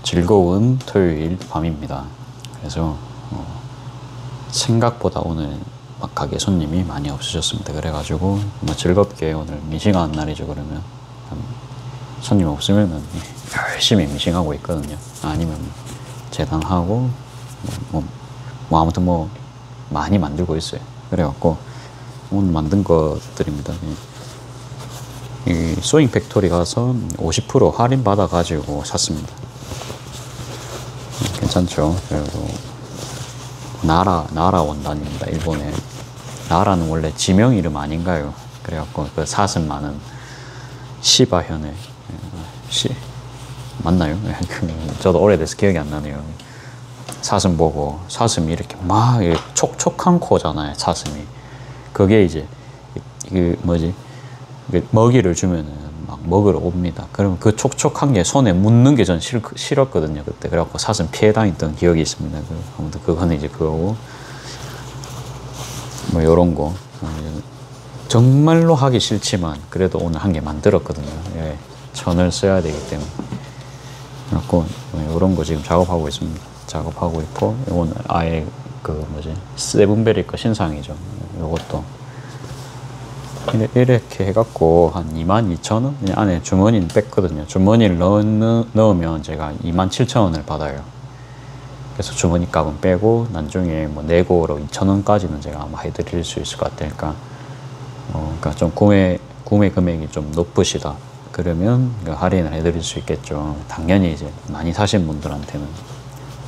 즐거운 토요일 밤입니다. 그래서 생각보다 오늘 막 가게 손님이 많이 없으셨습니다. 그래가지고 뭐 즐겁게 오늘 미싱하는 날이죠. 그러면 손님 없으면은 열심히 미싱하고 있거든요. 아니면 재단하고 아무튼 뭐 많이 만들고 있어요. 그래갖고 오늘 만든 것들입니다. 이 소잉 팩토리 가서 50% 할인 받아가지고 샀습니다. 괜찮죠? 그리고 나라 원단입니다. 일본에. 나라는 원래 지명 이름 아닌가요? 그래갖고 그 사슴 많은 시바현의 맞나요? 저도 오래돼서 기억이 안 나네요. 사슴 보고 사슴이 이렇게 막 촉촉한 코잖아요. 사슴이. 그게 이제 그 뭐지? 먹이를 주면은 막 먹으러 옵니다. 그러면 그 촉촉한 게 손에 묻는 게 전 싫었거든요. 그때. 그래갖고 사슴 피해 다녔던 기억이 있습니다. 아무튼 그거는 이제 그거고. 뭐 요런 거. 정말로 하기 싫지만 그래도 오늘 한 개 만들었거든요. 예, 천을 써야 되기 때문에. 그래갖고 요런 거 지금 작업하고 있습니다. 작업하고 있고, 이거는 아예 그 뭐지? 세븐베리 거 신상이죠. 요것도. 이렇게 해갖고 한 22,000원? 안에 주머니는 뺐거든요. 주머니를 넣으면 제가 27,000원을 받아요. 그래서 주머니 값은 빼고 나중에 뭐 내고로 2,000원까지는 제가 아마 해드릴 수 있을 것 같아요. 그러니까 좀 구매 금액이 좀 높으시다. 그러면 할인을 해드릴 수 있겠죠. 당연히 이제 많이 사신 분들한테는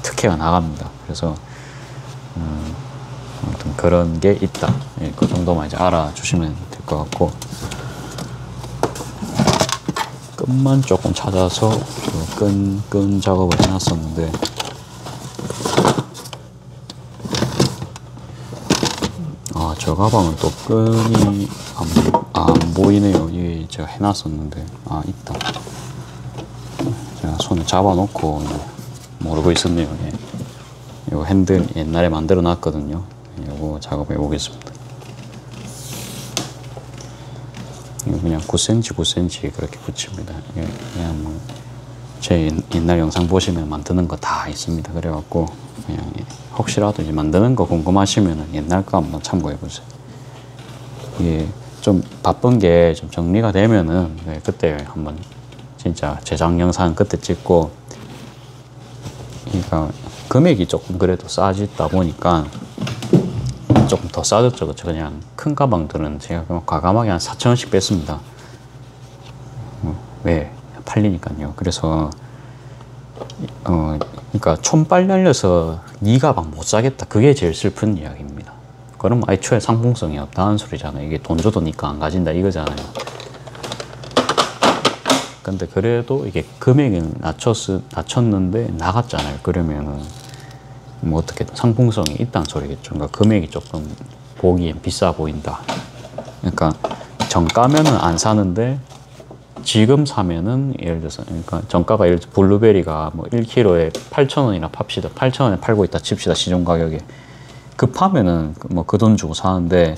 특혜가 나갑니다. 그래서 아무튼 그런 게 있다. 예, 그 정도만 이제 알아주시면 될 것 같고, 끈만 조금 찾아서 끈 작업을 해놨었는데, 저 가방은 또 끈이 안 보이네요. 이게 제가 해놨었는데, 있다. 제가 손에 잡아놓고 모르고 있었네요. 예. 요 핸들 옛날에 만들어 놨거든요. 요거 작업해 보겠습니다. 이거 그냥 9cm 그렇게 붙입니다. 그냥 뭐 제 옛날 영상 보시면 만드는 거 다 있습니다. 그래갖고 그냥 혹시라도 이제 만드는 거 궁금하시면 옛날 거 한번 참고해 보세요. 이게 좀 바쁜 게 좀 정리가 되면은 그때 한번 진짜 제작 영상 그때 찍고, 그러니까 금액이 조금 그래도 싸지다 보니까 조금 더 싸졌죠. 그쵸? 그냥 큰 가방들은 제가 과감하게 한 4,000원씩 뺐습니다. 왜? 팔리니까요. 그래서 그러니까 촌빨 날려서 네 가방 못 사겠다. 그게 제일 슬픈 이야기입니다. 그럼 애초에 상품성이 없다는 소리잖아요. 이게 돈 줘도 니까 안 가진다 이거잖아요. 근데 그래도 이게 금액은 낮췄는데 나갔잖아요. 그러면은 뭐 어떻게 상품성이 있다는 소리겠죠. 그러니까 금액이 조금 보기엔 비싸 보인다. 그러니까 정가면은 안 사는데 지금 사면은 예를 들어서, 그러니까 정가가 예를 들어 블루베리가 뭐 1kg에 8,000원이나 팝시다. 8,000원에 팔고 있다 칩시다. 시중 가격에. 급하면은 뭐 그 돈 주고 사는데,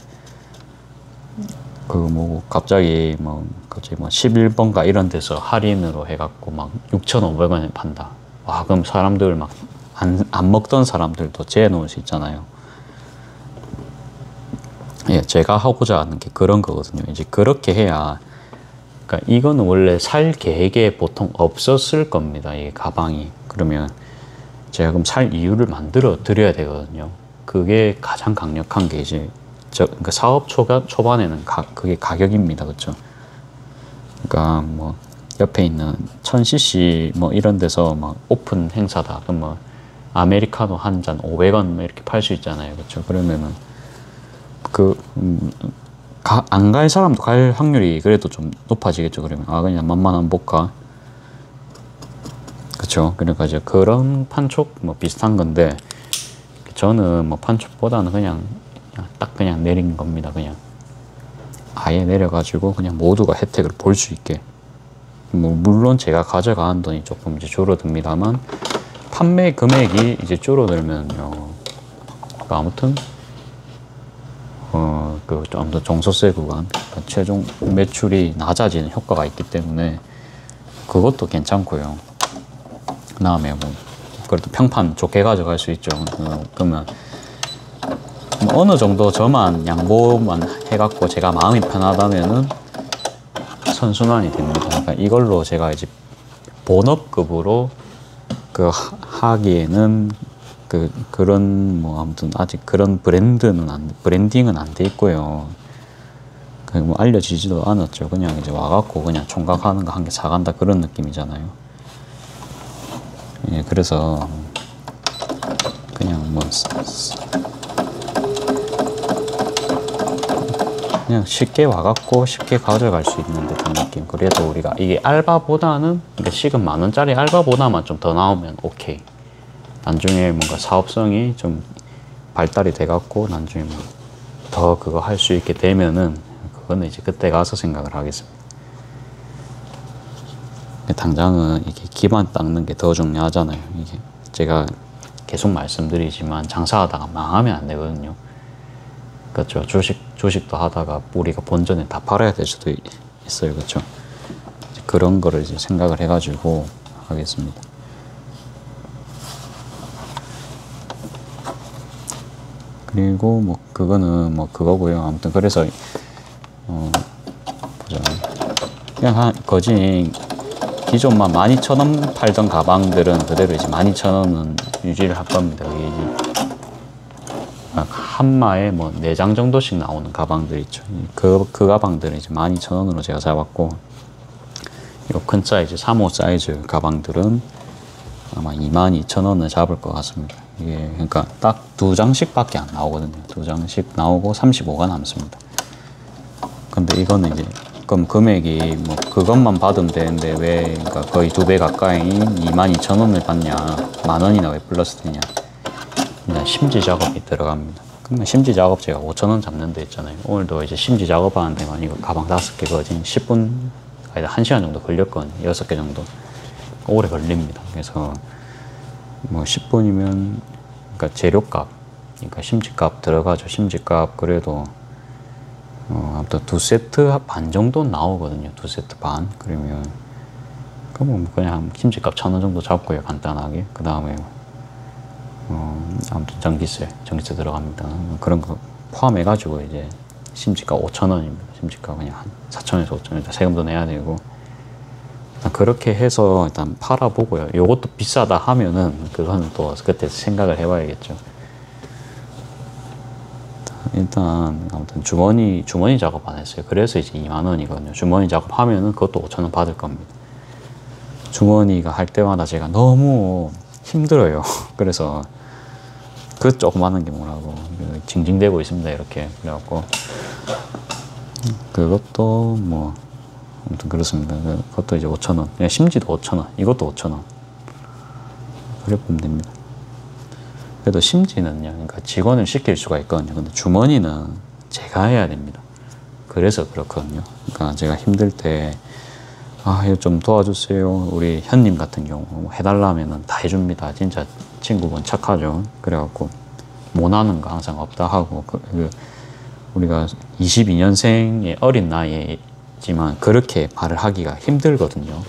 갑자기 11번가 이런 데서 할인으로 해갖고 막 6,500원에 판다. 와, 그럼 사람들 막 안 먹던 사람들도 재놓을 수 있잖아요. 예, 제가 하고자 하는 게 그런 거거든요. 이제 그렇게 해야, 그러니까 이거는 원래 살 계획에 보통 없었을 겁니다. 이 가방이. 그러면 제가 그럼 살 이유를 만들어 드려야 되거든요. 그게 가장 강력한 게 이제 그러니까 사업 초반에는 그게 가격입니다. 그렇죠? 그러니까 뭐 옆에 있는 1000cc 뭐 이런 데서 막 오픈 행사다. 그럼 뭐 아메리카노 한 잔 500원 이렇게 팔 수 있잖아요. 그렇죠? 그러면은 안 갈 사람도 갈 확률이 그래도 좀 높아지겠죠. 그러면 그냥 맛만 한번 볼까? 그렇죠? 그러니까 이제 그런 판촉 뭐 비슷한 건데, 저는 뭐 판촉보다는 그냥 내린 겁니다. 그냥 아예 내려가지고 그냥 모두가 혜택을 볼 수 있게. 뭐 물론 제가 가져가는 돈이 조금 이제 줄어듭니다만 판매 금액이 이제 줄어들면요. 그러니까 아무튼 아무튼 종소세 구간, 그러니까 최종 매출이 낮아지는 효과가 있기 때문에 그것도 괜찮고요. 그 다음에 뭐 그래도 평판 좋게 가져갈 수 있죠. 그러면 뭐 어느 정도 저만 양보만 해갖고 제가 마음이 편하다면은 선순환이 됩니다. 그러니까 이걸로 제가 이제 본업급으로 그 하기에는 그런 뭐 아무튼 아직 그런 브랜딩은 안 돼 있고요. 뭐 알려지지도 않았죠. 그냥 이제 와갖고 그냥 총각하는 거 한 개 사간다 그런 느낌이잖아요. 예, 그래서 그냥 뭐 그냥 쉽게 와갖고 쉽게 가져갈 수 있는 듯한 느낌. 그래도 우리가 이게 알바보다는 그러니까 시급 10,000원짜리 알바보다만 좀 더 나오면 오케이. 나중에 뭔가 사업성이 좀 발달이 돼갖고 나중에 뭐 더 그거 할 수 있게 되면은 그거는 이제 그때 가서 생각을 하겠습니다. 당장은 이게 기반 닦는 게 더 중요하잖아요. 이게 제가 계속 말씀드리지만 장사하다가 망하면 안 되거든요. 그렇죠. 주식도 하다가 우리가 본전에 다 팔아야 될 수도 있어요. 그렇죠. 그런 거를 이제 생각을 해가지고 하겠습니다. 그리고 뭐 그거는 뭐 그거고요. 아무튼 그래서 보자. 그냥 거진 기존만 12,000원 팔던 가방들은 그대로 이제 12,000원은 유지를 할 겁니다. 이게 이제 한마에 뭐 4장 정도씩 나오는 가방들 있죠. 그 가방들은 이제 12,000원으로 제가 잡았고, 이 큰 사이즈 3호 사이즈 가방들은 아마 22,000원을 잡을 것 같습니다. 이게 그러니까 딱 2장씩밖에 안 나오거든요. 2장씩 나오고 35가 남습니다. 근데 이거는 이제 그럼 금액이 뭐 그것만 받으면 되는데 왜 그러니까 거의 2배 가까이인 22,000원을 받냐, 10,000원이나 왜 플러스 되냐. 일단 심지 작업이 들어갑니다. 그러면 심지 작업 제가 5,000원 잡는 데 있잖아요. 오늘도 이제 심지 작업하는 데만 이거 가방 5개 거진 10분, 아니다 1시간 정도 걸렸거든요. 6개 정도. 오래 걸립니다. 그래서 뭐 10분이면 그러니까 재료값, 그러니까 심지값 들어가죠. 심지값 그래도 아무튼 2세트 반 정도 나오거든요. 2세트 반. 그러면 그러면 그냥 심지값 1,000원 정도 잡고요. 간단하게. 그 다음에 아무튼 전기세 들어갑니다. 그런 거 포함해가지고 이제 심지값 5,000원입니다. 심지값 그냥 한 4,000원에서 5,000원 일단 세금도 내야 되고. 일단 그렇게 해서 일단 팔아보고요. 요것도 비싸다 하면은 그거는 또 그때 생각을 해봐야겠죠. 일단 아무튼 주머니 작업 안 했어요. 그래서 이제 20,000원이거든요. 주머니 작업하면은 그것도 5,000원 받을 겁니다. 주머니가 할 때마다 제가 너무 힘들어요. 그래서 그 조그마한 게 뭐라고 징징대고 있습니다. 이렇게 그래갖고 그것도 뭐 아무튼 그렇습니다. 그것도 이제 5,000원. 심지도 5,000원. 이것도 5,000원. 그래 보면 됩니다. 그래도 심지는요, 그러니까 직원을 시킬 수가 있거든요. 근데 주머니는 제가 해야 됩니다. 그래서 그렇거든요. 그러니까 제가 힘들 때, 이거 좀 도와주세요. 우리 현님 같은 경우 해달라면은 다 해줍니다. 진짜 친구분 착하죠. 그래갖고 못하는 거 항상 없다 하고, 우리가 22년생의 어린 나이지만 그렇게 말을 하기가 힘들거든요.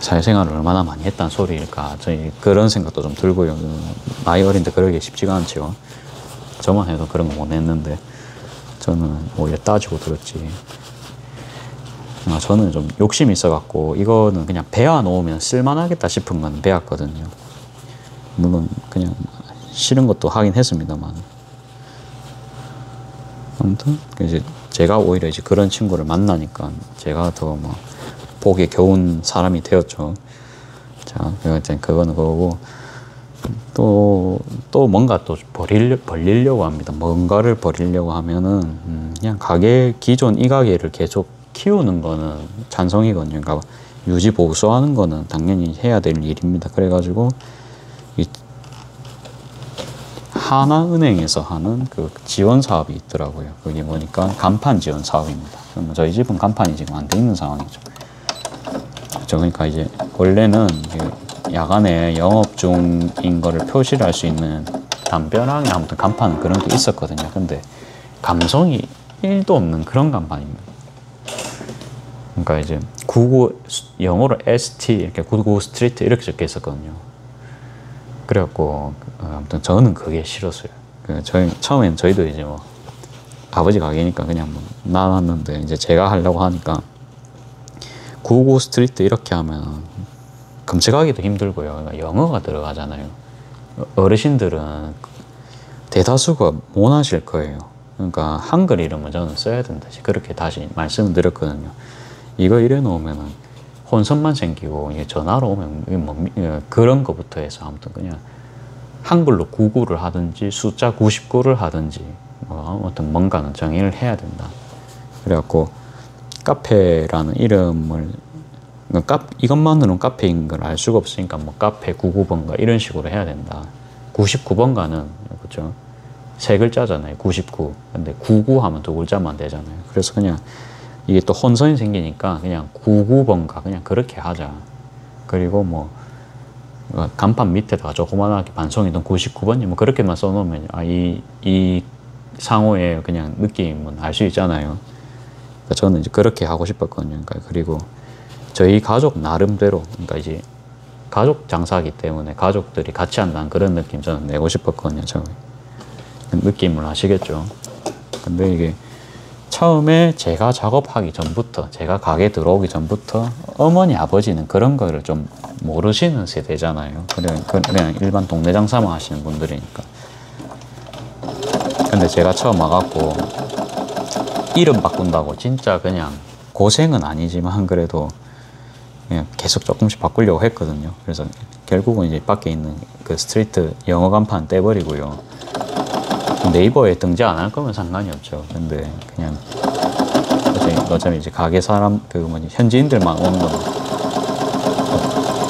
사회생활을 얼마나 많이 했다는 소리일까. 저희 그런 생각도 좀 들고요. 나이 어린데 그러기 쉽지가 않죠. 저만 해도 그런 거 못 했는데 저는 오히려 따지고 들었지. 저는 좀 욕심이 있어갖고 이거는 그냥 배워 놓으면 쓸만하겠다 싶은 건 배웠거든요. 물론 그냥 싫은 것도 하긴 했습니다만. 아무튼 이제 제가 오히려 이제 그런 친구를 만나니까 제가 더 뭐 복에 겨운 사람이 되었죠. 자, 그거는 그거고 또 뭔가 또 벌리려고 합니다. 뭔가를 벌리려고 하면은 그냥 기존 이 가게를 계속 키우는 거는 찬성이거든요. 그러니까 유지 보수하는 거는 당연히 해야 될 일입니다. 그래가지고 이 하나은행에서 하는 그 지원 사업이 있더라고요. 그게 뭐니까 간판 지원 사업입니다. 저희 집은 간판이 지금 안 돼 있는 상황이죠. 그러니까 이제 원래는 야간에 영업 중인 거를 표시를 할 수 있는 담벼락에 아무튼 간판 그런 게 있었거든요. 근데 감성이 1도 없는 그런 간판입니다. 그러니까 이제 99 영어로 ST 이렇게 99 스트리트 이렇게 적혀 있었거든요. 그래갖고 아무튼 저는 그게 싫었어요. 저희 처음엔 저희도 이제 뭐 아버지 가게니까 그냥 뭐 나왔는데 이제 제가 하려고 하니까 99 스트리트 이렇게 하면 검색하기도 힘들고요. 그러니까 영어가 들어가잖아요. 어르신들은 대다수가 못 하실 거예요. 그러니까 한글 이름은 저는 써야 된다. 그렇게 다시 말씀을 드렸거든요. 이거 이래 놓으면은 혼선만 생기고 이게 전화로 오면 뭐 그런 거부터 해서 아무튼 그냥 한글로 99를 하든지 숫자 99를 하든지 뭐 아무튼 뭔가는 정의를 해야 된다. 그래갖고 카페라는 이름을 이것만으로는 카페인 걸 알 수가 없으니까 뭐 카페 99번가 이런 식으로 해야 된다. 99번가는 그렇죠. 세 글자잖아요. 99. 근데 99 하면 두 글자만 되잖아요. 그래서 그냥 이게 또 혼선이 생기니까 그냥 99번가 그냥 그렇게 하자. 그리고 뭐 간판 밑에다가 조그만하게 반송이든 99번이 뭐 그렇게만 써놓으면 이 상호의 그냥 느낌은 알 수 있잖아요. 그러니까 저는 이제 그렇게 하고 싶었거든요. 그러니까 그리고 저희 가족 나름대로 그러니까 이제 가족 장사하기 때문에 가족들이 같이 한다는 그런 느낌 저는 내고 싶었거든요. 처음에 느낌을 아시겠죠? 근데 이게 처음에 제가 작업하기 전부터 제가 가게 들어오기 전부터 어머니 아버지는 그런 거를 좀 모르시는 세대잖아요. 그냥 일반 동네 장사만 하시는 분들이니까. 근데 제가 처음 와갖고 이름 바꾼다고 진짜 그냥 고생은 아니지만 그래도 그냥 계속 조금씩 바꾸려고 했거든요. 그래서 결국은 이제 밖에 있는 그 스트리트 영어 간판 떼버리고요. 네이버에 등재 안 할 거면 상관이 없죠. 근데 그냥 어차피 이제 가게 사람 그 뭐지 현지인들만 오는 건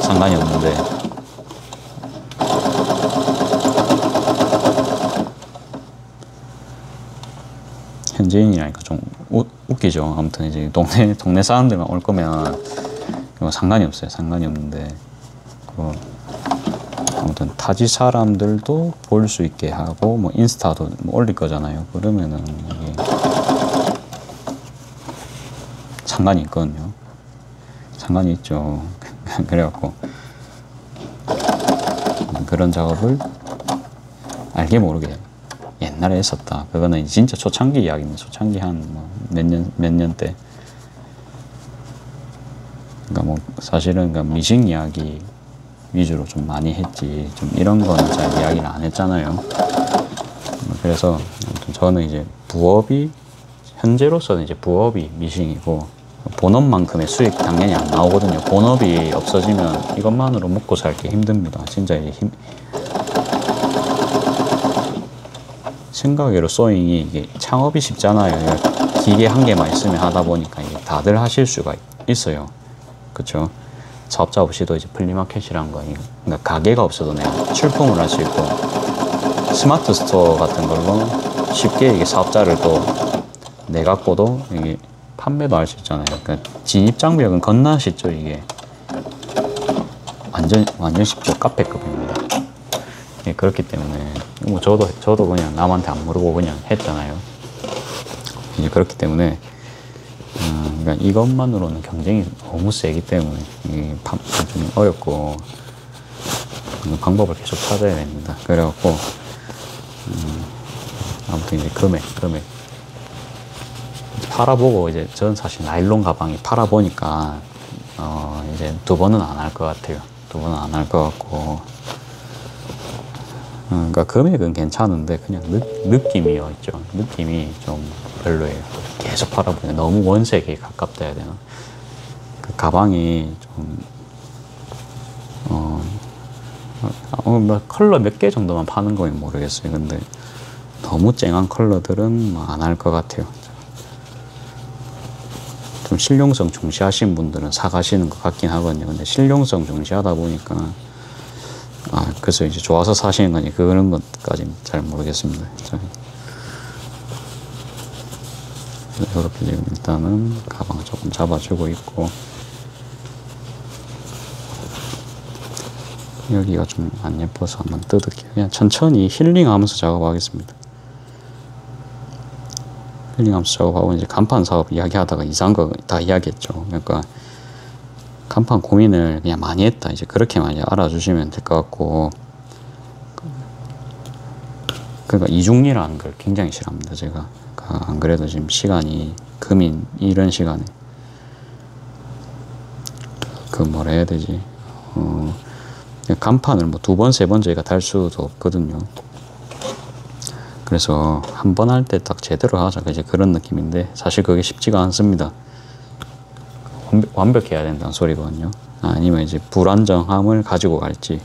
상관이 없는데 현지인이라니까 좀 웃기죠. 아무튼 이제 동네 사람들만 올 거면 상관이 없어요. 상관이 없는데 아무튼 타지 사람들도 볼 수 있게 하고 뭐 인스타도 뭐 올릴 거잖아요. 그러면은 이게 상관이 있거든요. 상관이 있죠. 그래갖고 그런 작업을 알게 모르게 옛날에 했었다. 그거는 진짜 초창기 이야기입니다. 초창기 한 몇 년 때. 그러니까 뭐 사실은 그러니까 미식 이야기 위주로 좀 많이 했지 좀 이런 거는 잘 이야기를 안 했잖아요. 그래서 아무튼 저는 이제 부업이 현재로서는 이제 부업이 미싱이고 본업만큼의 수익 당연히 안 나오거든요. 본업이 없어지면 이것만으로 먹고 살기 힘듭니다. 진짜 생각외로 소잉이 이게 창업이 쉽잖아요. 기계 한 개만 있으면 하다 보니까 이게 다들 하실 수가 있어요. 그렇죠? 사업자 없이도 이제 플리마켓이란 거, 그러니까 가게가 없어도 내가 출품을 할 수 있고 스마트 스토어 같은 걸로 쉽게 이게 사업자를 또 내갖고도 이게 판매도 할 수 있잖아요. 그러니까 진입 장벽은 겁나 쉽죠. 이게 완전 쉽죠. 카페급입니다. 예, 그렇기 때문에 뭐 저도 그냥 남한테 안 물어보고 그냥 했잖아요. 이제 그렇기 때문에 그러니까 이것만으로는 경쟁이 너무 세기 때문에 이게 좀 어렵고 방법을 계속 찾아야 됩니다. 그래갖고 아무튼 이제 금액 팔아보고 이제 전 사실 나일론 가방이 팔아보니까 이제 두 번은 안 할 것 같아요. 두 번은 안 할 것 같고 그러니까 금액은 괜찮은데 그냥 느낌이요 있죠. 느낌이 좀 별로예요. 계속 팔아보니까 너무 원색에 가깝다 해야 되나? 그 가방이 좀 뭐 컬러 몇 개 정도만 파는 거면 모르겠어요. 근데 너무 쨍한 컬러들은 안 할 것 같아요. 좀 실용성 중시하시는 분들은 사가시는 것 같긴 하거든요. 근데 실용성 중시하다 보니까 그래서 이제 좋아서 사시는 거니 그런 것까지는 잘 모르겠습니다. 이렇게 지금 일단은 가방 조금 잡아주고 있고 여기가 좀 안 예뻐서 한번 뜯을게요. 그냥 천천히 힐링하면서 작업하겠습니다. 힐링하면서 작업하고 이제 간판 사업 이야기하다가 이상한 거 다 이야기했죠. 그러니까 간판 고민을 그냥 많이 했다. 이제 그렇게 많이 알아주시면 될 것 같고, 그러니까 이중리라는 걸 굉장히 싫어합니다. 제가 안 그래도 지금 시간이 금인 이런 시간에 그 뭐라 해야 되지? 간판을 뭐 두 번, 세 번 저희가 달 수도 없거든요. 그래서 한 번 할 때 딱 제대로 하자. 이제 그런 느낌인데 사실 그게 쉽지가 않습니다. 완벽해야 된다는 소리거든요. 아니면 이제 불안정함을 가지고 갈지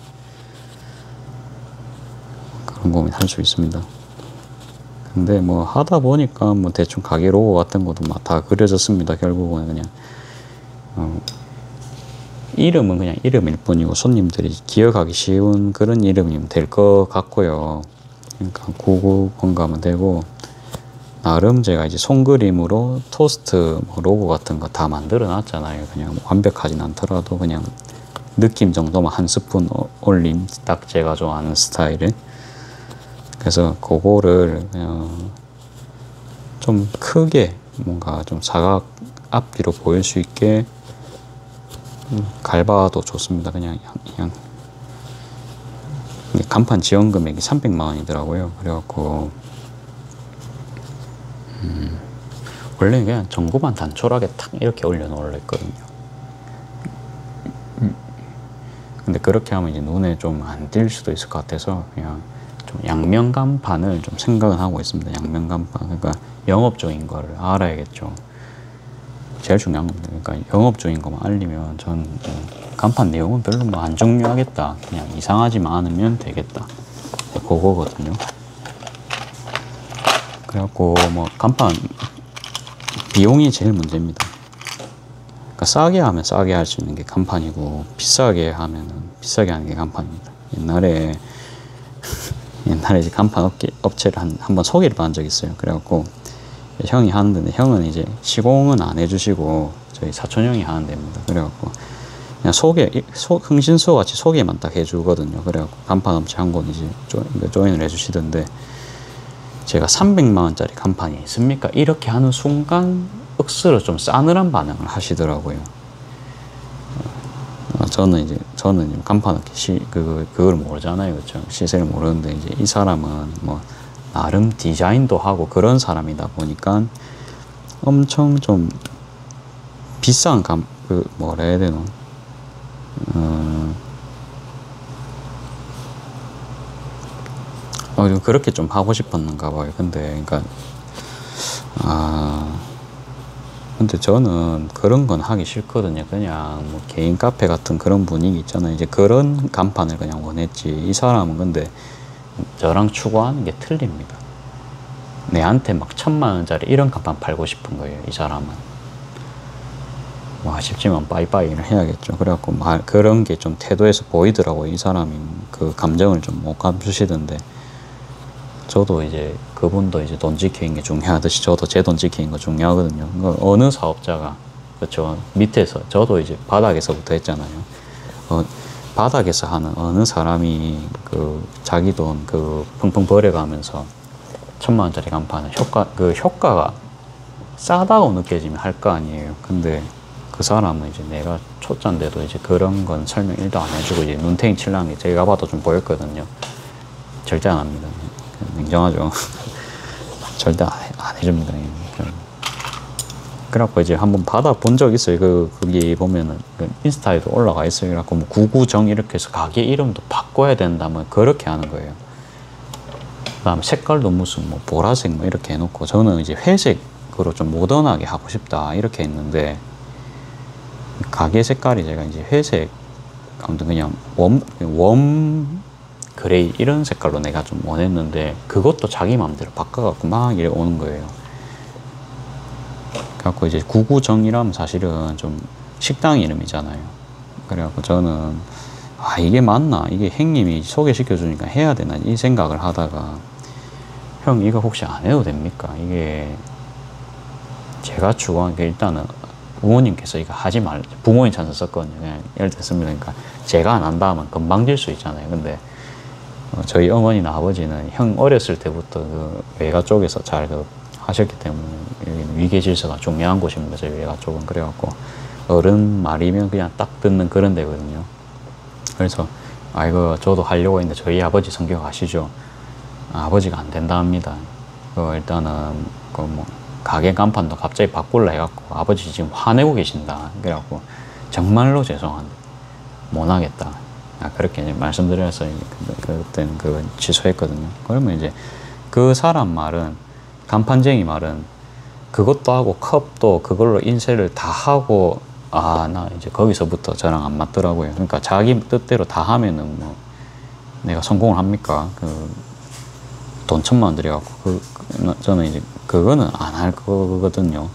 그런 고민할 수 있습니다. 근데 뭐 하다 보니까 뭐 대충 가게 로고 같은 것도 막 다 그려졌습니다. 결국은 그냥 이름은 그냥 이름일 뿐이고 손님들이 기억하기 쉬운 그런 이름이면 될 것 같고요. 그러니까 999번 가면 되고, 나름 제가 이제 손그림으로 토스트 뭐 로고 같은 거 다 만들어 놨잖아요. 그냥 완벽하진 않더라도 그냥 느낌 정도만 한 스푼 올린 딱 제가 좋아하는 스타일을. 그래서 그거를 좀 크게 뭔가 좀 사각 앞뒤로 보일 수 있게 갈바도 좋습니다. 그냥 간판 지원 금액이 300만 원이더라고요. 그래갖고 원래 그냥 전구만 단촐하게 탁 이렇게 올려놓으려 했거든요. 근데 그렇게 하면 이제 눈에 좀 안 띌 수도 있을 것 같아서 그냥 좀 양면 간판을 좀 생각은 하고 있습니다. 양면 간판. 그러니까 영업적인 거를 알아야겠죠. 제일 중요한 겁니다. 그러니까 영업적인 것만 알리면 전 간판 내용은 별로 뭐 안 중요하겠다. 그냥 이상하지만 않으면 되겠다. 그거거든요. 그래갖고 뭐 간판 비용이 제일 문제입니다. 그러니까 싸게 하면 싸게 할 수 있는 게 간판이고 비싸게 하면은 비싸게 하는 게 간판입니다. 옛날에 이제 간판 업체를 한번 소개를 받은 적이 있어요. 그래갖고 형이 하는데 형은 이제 시공은 안 해주시고 저희 사촌 형이 하는 데입니다. 그래갖고 그냥 흥신소 같이 소개만 딱 해주거든요. 그래갖고 간판 업체 한 곳 이제 조인을 해주시던데, 제가 300만 원짜리 간판이 있습니까? 이렇게 하는 순간 억수로 좀 싸늘한 반응을 하시더라고요. 저는 간판 업계 그걸 모르잖아요. 그렇죠? 시세를 모르는데 이제 이 사람은 뭐 나름 디자인도 하고 그런 사람이다 보니까 엄청 좀 비싼 뭐라 해야 되나? 그렇게 좀 하고 싶었는가 봐요. 근데 근데 저는 그런 건 하기 싫거든요. 그냥 뭐 개인 카페 같은 그런 분위기 있잖아요. 이제 그런 간판을 그냥 원했지. 이 사람은 근데 저랑 추구하는 게 틀립니다. 내한테 막 1000만 원짜리 이런 간판 팔고 싶은 거예요. 이 사람은. 뭐 아쉽지만 빠이빠이를 해야겠죠. 그래갖고 그런 게 좀 태도에서 보이더라고요. 이 사람이 그 감정을 좀 못 감추시던데, 저도 이제 그분도 이제 돈 지키는 게 중요하듯이 저도 제 돈 지키는 거 중요하거든요. 어느 사업자가, 그렇죠, 밑에서 저도 이제 바닥에서부터 했잖아요. 바닥에서 하는 어느 사람이 자기 돈 펑펑 버려가면서 1000만 원짜리 간판은 효과가 싸다고 느껴지면 할 거 아니에요. 근데 그 사람은 이제 내가 초짜인데도 이제 그런 건 설명 1도 안 해주고 이제 눈탱이 칠라는 게 제가 봐도 좀 보였거든요. 절대 안 합니다. 냉정하죠. 절대 안 해줍니다. 그래갖고 이제 한번 받아본 적 있어요. 거기 보면은 인스타에도 올라가 있어요. 그래갖고 뭐 구구정 이렇게 해서 가게 이름도 바꿔야 된다면 그렇게 하는 거예요. 그다음 색깔도 무슨 뭐 보라색 뭐 이렇게 해놓고, 저는 이제 회색으로 좀 모던하게 하고 싶다 이렇게 했는데, 가게 색깔이 제가 이제 회색, 아무튼 그냥 웜 그레이 이런 색깔로 내가 좀 원했는데, 그것도 자기 마음대로 바꿔갖고 막 이래 오는 거예요. 그래갖고 이제 구구정이라면 사실은 좀 식당 이름이잖아요. 그래갖고 저는 이게 맞나? 이게 형님이 소개시켜주니까 해야 되나? 이 생각을 하다가, 형 이거 혹시 안 해도 됩니까? 이게 제가 추구한 게 일단은 부모님께서 이거 하지 말라, 부모님 찬스 썼거든요. 그냥 예를 들었습니다. 그러니까 제가 안 한다 하면 금방 질 수 있잖아요. 근데 저희 어머니나 아버지는 형 어렸을 때부터 외가 쪽에서 잘 하셨기 때문에 여기는 위계 질서가 중요한 곳입니다. 저희가 조금 그래갖고 어른 말이면 그냥 딱 듣는 그런 데거든요. 그래서 이거 저도 하려고 했는데 저희 아버지 성격 아시죠? 아버지가 안 된다 합니다. 일단은 뭐 가게 간판도 갑자기 바꿀라 해갖고 아버지 지금 화내고 계신다. 그래갖고 정말로 죄송한데 못 하겠다. 그렇게 이제 말씀드려서 그때는 그 취소했거든요. 그러면 이제 그 사람 말은, 간판쟁이 말은 그것도 하고 컵도 그걸로 인쇄를 다 하고, 나 이제 거기서부터 저랑 안 맞더라고요. 그러니까 자기 뜻대로 다 하면은 뭐 내가 성공을 합니까? 돈 1,000만 원 들여갖고 저는 이제 그거는 안 할 거거든요.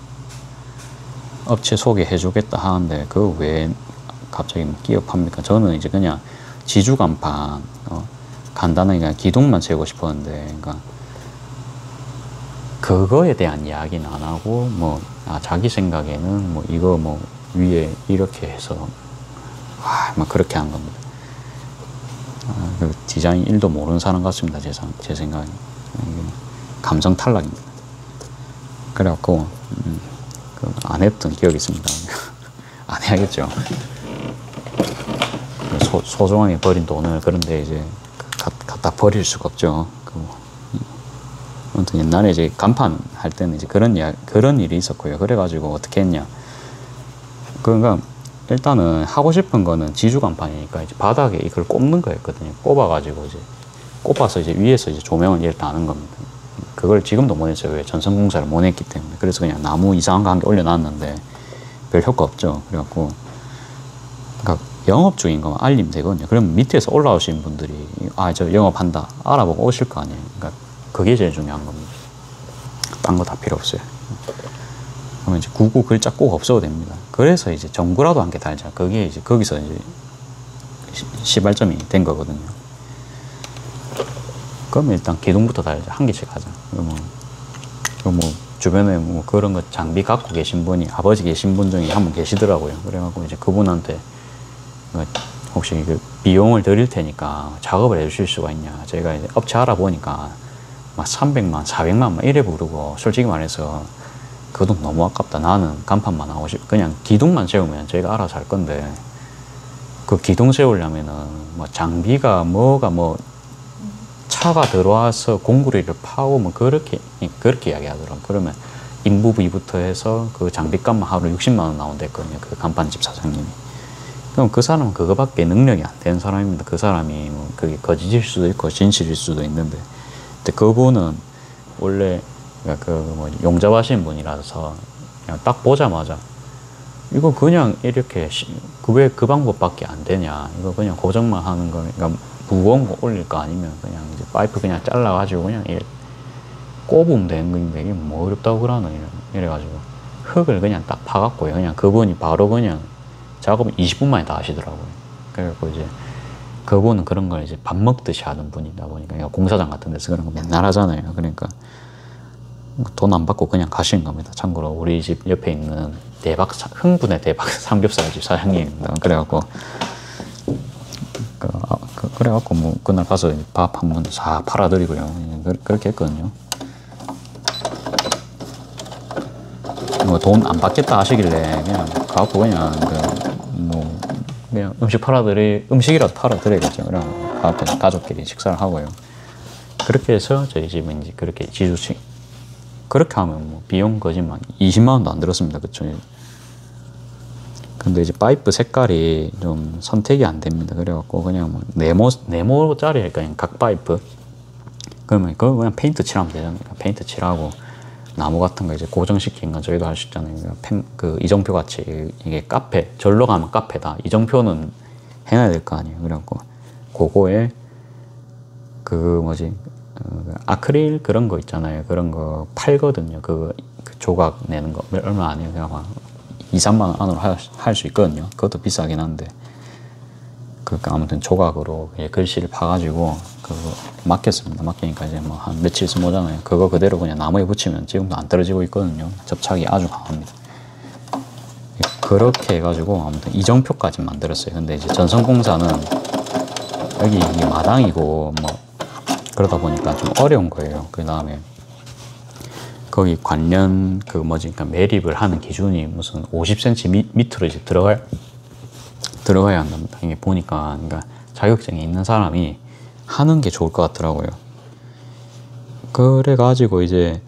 업체 소개해주겠다 하는데 그거 왜 갑자기 끼업합니까? 저는 이제 그냥 지주 간판 간단하게 그냥 기둥만 채우고 싶었는데, 그러니까 그거에 대한 이야기는 안 하고 뭐 자기 생각에는 뭐 이거 뭐 위에 이렇게 해서 막 그렇게 한 겁니다. 그 디자인 1도 모르는 사람 같습니다. 제 생각에 감성 탈락입니다. 그래갖고 안 했던 기억이 있습니다. 안 해야겠죠. 소중하게 버린 돈을 그런데 이제 갖다 버릴 수가 없죠. 아무튼 옛날에 이제 간판 할 때는 이제 그런 일이 있었고요. 그래가지고 어떻게 했냐. 그러니까 일단은 하고 싶은 거는 지주 간판이니까 이제 바닥에 이걸 꼽는 거였거든요. 꼽아가지고 꼽아서 이제 위에서 이제 조명을 일단 하는 겁니다. 그걸 지금도 못 했어요. 왜? 전선공사를 못 했기 때문에. 그래서 그냥 나무 이상한 거 한 개 올려놨는데 별 효과 없죠. 그래갖고 그러니까 영업 중인 거만 알리면 되거든요. 그러면 밑에서 올라오신 분들이 저 영업한다 알아보고 오실 거 아니에요. 그러니까 그게 제일 중요한 겁니다. 딴 거 다 필요 없어요. 그러면 이제 구구 글자 꼭 없어도 됩니다. 그래서 이제 전구라도 한 개 달자. 그게 이제 거기서 이제 시발점이 된 거거든요. 그러면 일단 기둥부터 달자. 한 개씩 하자. 뭐 주변에 뭐 그런 거 장비 갖고 계신 분이 아버지 계신 분 중에 한 분 계시더라고요. 그래갖고 이제 그분한테 혹시 그 비용을 드릴 테니까 작업을 해주실 수가 있냐. 저희가 이제 업체 알아보니까 막 300만, 400만 막 이래 부르고, 솔직히 말해서 그 돈 너무 아깝다. 나는 간판만 하고 그냥 기둥만 세우면 저희가 알아서 할 건데, 그 기둥 세우려면은 뭐 장비가 뭐 차가 들어와서 공구리를 파고 뭐 그렇게 이야기하더라고요. 그러면 인부비부터 해서 그 장비값만 하루 60만 원 나온댔거든요. 그 간판집 사장님이. 그럼 그 사람은 그거밖에 능력이 안 되는 사람입니다. 그 사람이 뭐 그게 거짓일 수도 있고 진실일 수도 있는데, 근데 그분은 원래 뭐 용접하시는 분이라서 그냥 딱 보자마자 이거 그냥 이렇게 왜 그 방법밖에 안 되냐, 이거 그냥 고정만 하는 거, 그러니까 무거운 거 올릴 거 아니면 그냥 이제 파이프 그냥 잘라가지고 그냥 꼽으면 되는 건데 이게 뭐 어렵다고 그러나 이래가지고 흙을 그냥 딱 파갖고요. 그냥 그분이 바로 그냥 작업을 20분 만에 다 하시더라고요. 그래갖고 이제 그분은 그런 걸 이제 밥 먹듯이 하는 분이다 보니까, 공사장 같은 데서 그런 거 맨날 하잖아요. 그러니까 돈 안 받고 그냥 가시는 겁니다. 참고로 우리 집 옆에 있는 흥분의 대박 삼겹살집 사장님입니다. 그래갖고 뭐 그날 가서 밥 한 번 싹 팔아드리고요. 그렇게 했거든요. 뭐 돈 안 받겠다 하시길래 그냥 가갖고 그냥 음식이라도 팔아드려야겠죠. 그냥 가갖고 가족끼리 식사를 하고요. 그렇게 해서 저희 집은 이제 그렇게 지주층, 그렇게 하면 뭐 비용 거짓말 20만 원도 안 들었습니다. 그쵸? 근데 이제 파이프 색깔이 좀 선택이 안 됩니다. 그래갖고 그냥 뭐 네모짜리 그냥 각 파이프, 그러면 그거 그냥 페인트 칠하면 되잖아요. 페인트 칠하고 나무 같은 거 이제 고정시킨 건 저희도 할 수 있잖아요. 그 이정표 같이 이게 카페, 절로 가면 카페다, 이정표는 해놔야 될 거 아니에요. 그래갖고 그거에 아크릴 그런 거 있잖아요. 그런 거 팔거든요. 그 조각 내는 거 얼마 안 해요. 그냥 막 2-3만 원 안으로 할 수 있거든요. 그것도 비싸긴 한데, 그러니까 아무튼 조각으로 글씨를 파가지고 그거 맡겼습니다. 맡기니까 이제 뭐 한 며칠 쓰면 오잖아요. 그거 그대로 그냥 나무에 붙이면 지금도 안 떨어지고 있거든요. 접착이 아주 강합니다. 그렇게 해가지고 아무튼 이정표까지 만들었어요. 근데 이제 전선공사는 여기 이게 마당이고 뭐 그러다 보니까 좀 어려운 거예요. 그 다음에 거기 관련 그 뭐지, 그러니까 매립을 하는 기준이 무슨 50cm 밑으로 이제 들어가야 한답니다. 이게 보니까, 그러니까 자격증이 있는 사람이 하는 게 좋을 것 같더라고요. 그래가지고 이제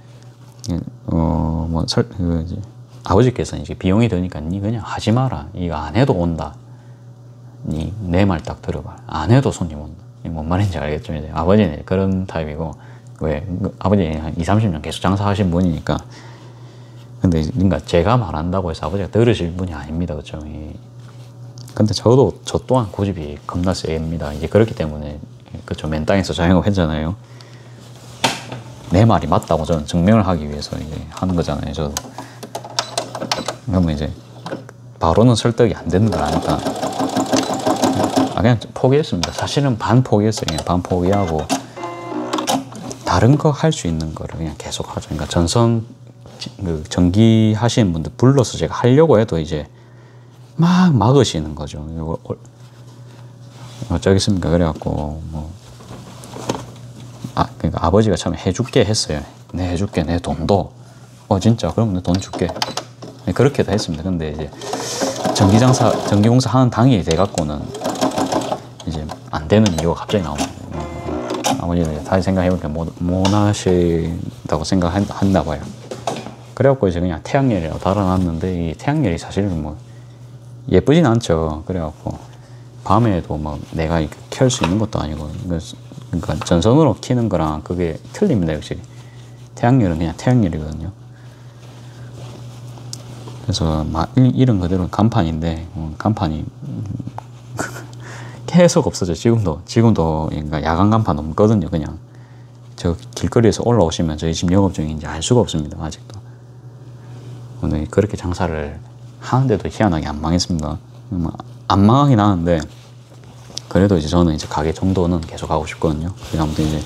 아버지께서 이제 비용이 드니까 니 그냥 하지 마라. 이거 안 해도 온다. 니 내 말 딱 들어봐. 안 해도 손님 온다. 뭔 말인지 알겠죠? 이제 아버지는 그런 타입이고, 왜 아버지 한 20-30년 계속 장사하신 분이니까. 근데 그러니까 제가 말한다고 해서 아버지가 들으실 분이 아닙니다, 그렇죠? 근데 저 또한 고집이 겁나 셉니다. 이제 그렇기 때문에, 그렇죠, 맨 땅에서 자영업 했잖아요. 내 말이 맞다고 저는 증명을 하기 위해서 이제 하는 거잖아요, 저도. 그러면 이제 바로는 설득이 안 되는 걸 아니까 그냥 포기했습니다. 사실은 반 포기했어요. 그냥 반 포기하고 다른 거 할 수 있는 거를 그냥 계속 하죠. 그러니까 전선 전기 하시는 분들 불러서 제가 하려고 해도 이제 막 막으시는 거죠. 이거 어쩌겠습니까? 그래갖고 그러니까 아버지가 처음에 해줄게 했어요. 내 해줄게, 내 돈도. 진짜? 그럼 내 돈 줄게. 그렇게도 했습니다. 근데 이제 전기공사 하는 당일이 돼갖고는 이제 안 되는 이유가 갑자기 나옵니다. 아버지는 다시 생각해보니까 못 하신다고 생각했나 봐요. 그래갖고 이제 그냥 태양열이라고 달아놨는데, 이 태양열이 사실은 뭐 예쁘진 않죠. 그래갖고 밤에도 막 내가 켤 수 있는 것도 아니고, 그러니까 전선으로 켜는 거랑 그게 틀립니다, 역시. 태양열은 그냥 태양열이거든요. 그래서 이런 그대로 간판인데, 간판이 계속 없어져. 지금도 그러니까 야간 간판 없거든요. 그냥 저 길거리에서 올라오시면 저희 집 영업 중인지 알 수가 없습니다, 아직도. 오늘 그렇게 장사를 하는데도 희한하게 안 망했습니다. 안 망하긴 하는데, 그래도 이제 저는 이제 가게 정도는 계속 하고 싶거든요. 그래서 아무튼 이제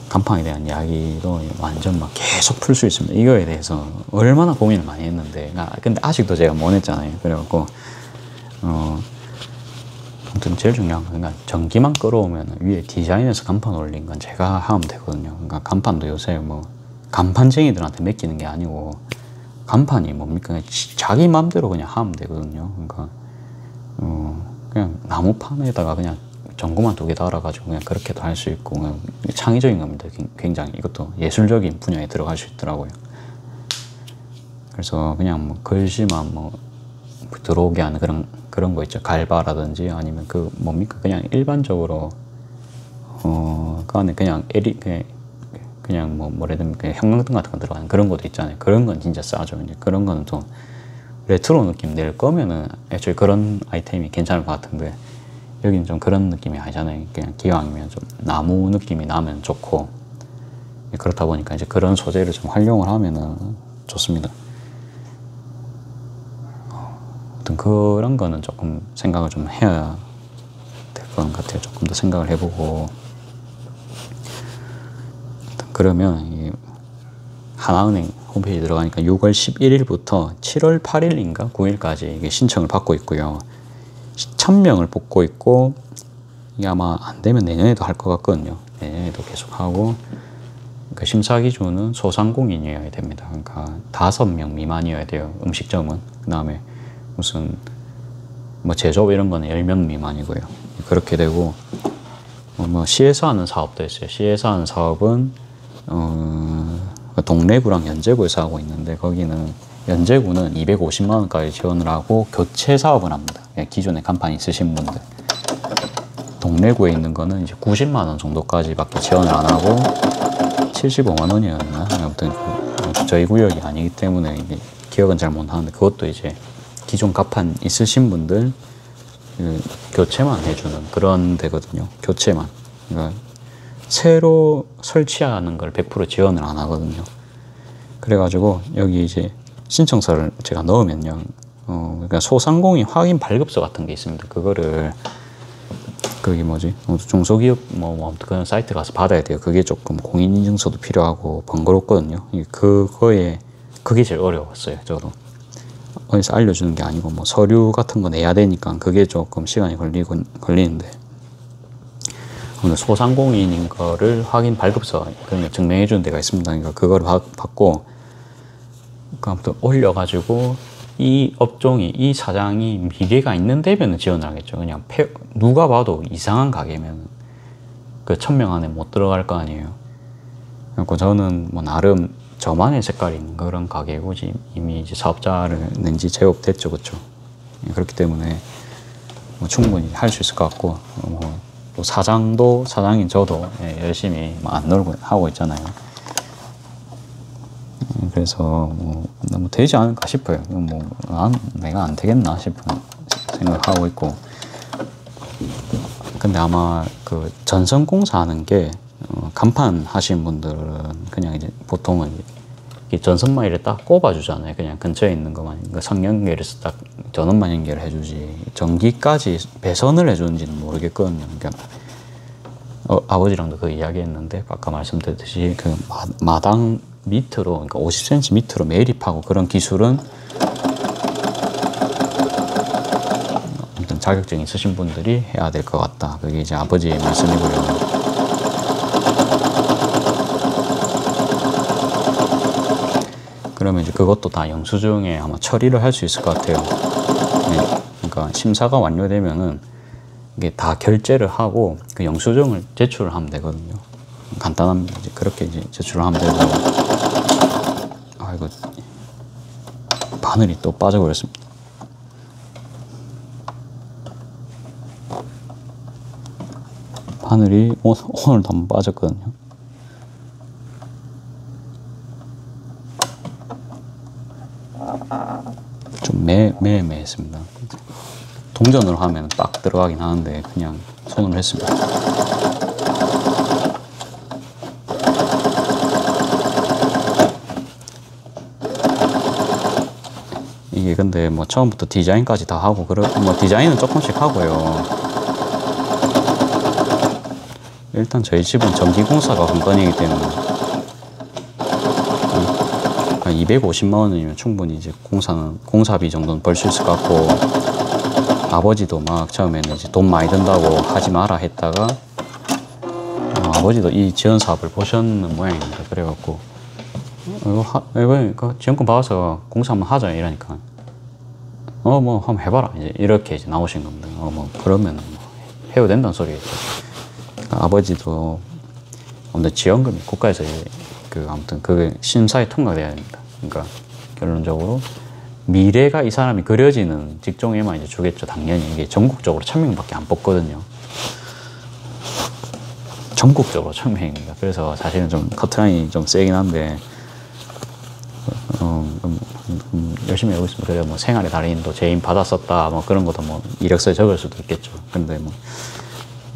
간판에 대한 이야기도 완전 막 계속 풀 수 있습니다. 이거에 대해서 얼마나 고민을 많이 했는데, 근데 아직도 제가 못 했잖아요. 그래갖고 아무튼 제일 중요한 건, 그러니까 전기만 끌어오면 위에 디자인해서 간판 올린 건 제가 하면 되거든요. 그러니까 간판도 요새 뭐 간판쟁이들한테 맡기는 게 아니고, 간판이 뭡니까? 그냥 자기 마음대로 그냥 하면 되거든요. 그러니까 그냥 나무판에다가 그냥 전구만 2개 달아가지고 그냥 그렇게도 할 수 있고, 그냥 창의적인 겁니다. 굉장히 이것도 예술적인 분야에 들어갈 수 있더라고요. 그래서 그냥 뭐 글씨만 뭐 들어오게 하는 그런 거 있죠. 갈바라든지 아니면 그 뭡니까? 그냥 일반적으로 그 안에 그냥 그냥 뭐 뭐라 해야 됩니까? 형광등 같은 거 들어가는 그런 것도 있잖아요. 그런 건 진짜 싸죠. 이제 그런 거는 좀 레트로 느낌 낼 거면은 애초에 그런 아이템이 괜찮을 것 같은데, 여기는 좀 그런 느낌이 아니잖아요. 그냥 기왕이면 좀 나무 느낌이 나면 좋고, 그렇다 보니까 이제 그런 소재를 좀 활용을 하면은 좋습니다. 아무튼 그런 거는 조금 생각을 좀 해야 될 것 같아요. 조금 더 생각을 해보고. 그러면 이 하나은행 홈페이지 들어가니까 6월 11일부터 7월 8일인가 9일까지 이게 신청을 받고 있고요. 1000명을 뽑고 있고, 이게 아마 안 되면 내년에도 할 것 같거든요. 내년에도 계속 하고, 그 심사 기준은 소상공인이어야 됩니다. 그러니까 5명 미만이어야 돼요, 음식점은. 그 다음에 무슨 뭐 제조업 이런 거는 10명 미만이고요. 그렇게 되고, 뭐 시에서 하는 사업도 있어요. 시에서 하는 사업은 동래구랑 연제구에서 하고 있는데, 거기는 연제구는 250만 원까지 지원을 하고 교체 사업을 합니다. 기존에 간판 있으신 분들. 동래구에 있는 거는 이제 90만 원 정도까지밖에 지원을 안 하고 75만 원이었나? 아무튼 저희 구역이 아니기 때문에 이게 기억은 잘 못 나는데, 그것도 이제 기존 간판 있으신 분들 교체만 해주는 그런 데거든요. 교체만. 그러니까 새로 설치하는 걸 100% 지원을 안 하거든요. 그래가지고 여기 이제 신청서를 제가 넣으면요, 그러니까 소상공인 확인 발급서 같은 게 있습니다. 그거를 그게 뭐지? 중소기업 뭐 그런 사이트 가서 받아야 돼요. 그게 조금 공인인증서도 필요하고 번거롭거든요. 그게 제일 어려웠어요. 저도 어디서 알려주는 게 아니고 뭐 서류 같은 거 내야 되니까 그게 조금 시간이 걸리는데, 소상공인인 거를 확인 발급서 그냥 증명해 주는 데가 있습니다. 그러니까 그걸 받고 아무튼 올려가지고 이 업종이 이 사장이 미래가 있는 데면 지원을 하겠죠. 그냥 누가 봐도 이상한 가게면 그 1000명 안에 못 들어갈 거 아니에요. 그래서 저는 뭐 나름 저만의 색깔이 있는 그런 가게고 이미 이제 사업자를 낸지 제법됐죠, 그렇죠. 그렇기 때문에 뭐 충분히 할 수 있을 것 같고 또 사장인 저도 열심히 안 놀고 하고 있잖아요. 그래서 뭐 되지 않을까 싶어요. 내가 안 되겠나 싶은 생각하고 있고. 근데 아마 그 전선공사 하는 게 간판 하신 분들은 그냥 이제 보통은 전선만 이렇게 딱 꼽아주잖아요. 그냥 근처에 있는 것만. 그러니까 성연결에서 딱 전원만 연결해주지. 전기까지 배선을 해주는지는 모르겠거든요. 그러니까 아버지랑도 그 이야기했는데 아까 말씀드렸듯이 그 마당 밑으로, 그러니까 50cm 밑으로 매립하고 그런 기술은 아무튼 자격증 있으신 분들이 해야 될 것 같다. 그게 이제 아버지의 말씀이고요. 그러면 이제 그것도 다 영수증에 아마 처리를 할 수 있을 것 같아요. 네. 그러니까 심사가 완료되면은 이게 다 결제를 하고 그 영수증을 제출을 하면 되거든요. 간단합니다. 이제 그렇게 이제 제출을 하면 되고. 아이고, 바늘이 또 빠져버렸습니다. 바늘이 오늘도 한번 빠졌거든요. 좀 매매했습니다. 동전으로 하면 딱 들어가긴 하는데 그냥 손으로 했습니다. 이게 근데 뭐 처음부터 디자인까지 다 하고 뭐 디자인은 조금씩 하고요. 일단 저희 집은 전기공사가 관건이기 때문에 250만 원이면 충분히 이제 공사비 정도는 벌 수 있을 것 같고, 아버지도 막 처음에는 이제 돈 많이 든다고 하지 마라 했다가 아버지도 이 지원 사업을 보셨는 모양입니다. 그래갖고 이거 지원금 받아서 공사 한번 하자 이러니까 뭐 한번 해봐라 이렇게 이제 나오신 겁니다. 뭐 그러면 뭐 해도 된다는 소리겠죠. 그러니까 아버지도 아무튼 지원금이 국가에서 아무튼 그게 심사에 통과돼야 됩니다. 그러니까 결론적으로 미래가 이 사람이 그려지는 직종에만 이제 주겠죠. 당연히 이게 전국적으로 1000명밖에 안 뽑거든요. 전국적으로 1000명입니다. 그래서 사실은 좀 커트라인이 좀 세긴 한데 열심히 하고 있습니다. 그래서 뭐 생활의 달인도 재임 받았었다 뭐 그런 것도 뭐 이력서에 적을 수도 있겠죠. 근데 뭐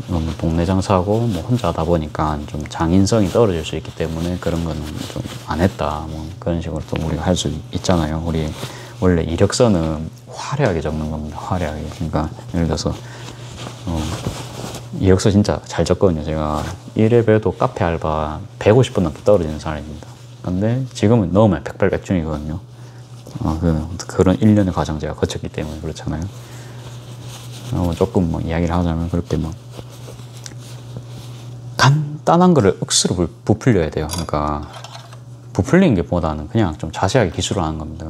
너무 동네 장사하고 뭐 혼자 하다 보니까 좀 장인성이 떨어질 수 있기 때문에 그런 거는 좀 안 했다 뭐 그런 식으로 또 우리가 할 수 있잖아요. 우리 원래 이력서는 화려하게 적는 겁니다. 화려하게. 그러니까 예를 들어서 이력서 진짜 잘 적거든요. 제가 1회배도 카페 알바 150분 넘게 떨어지는 사람입니다. 근데 지금은 넣으면 백발백중이거든요. 그런 1년의 과정 제가 거쳤기 때문에 그렇잖아요. 조금 뭐 이야기를 하자면 그렇게 뭐 간단한 거를 억수로 부풀려야 돼요. 그러니까 부풀리는 게 보다는 그냥 좀 자세하게 기술을 하는 겁니다.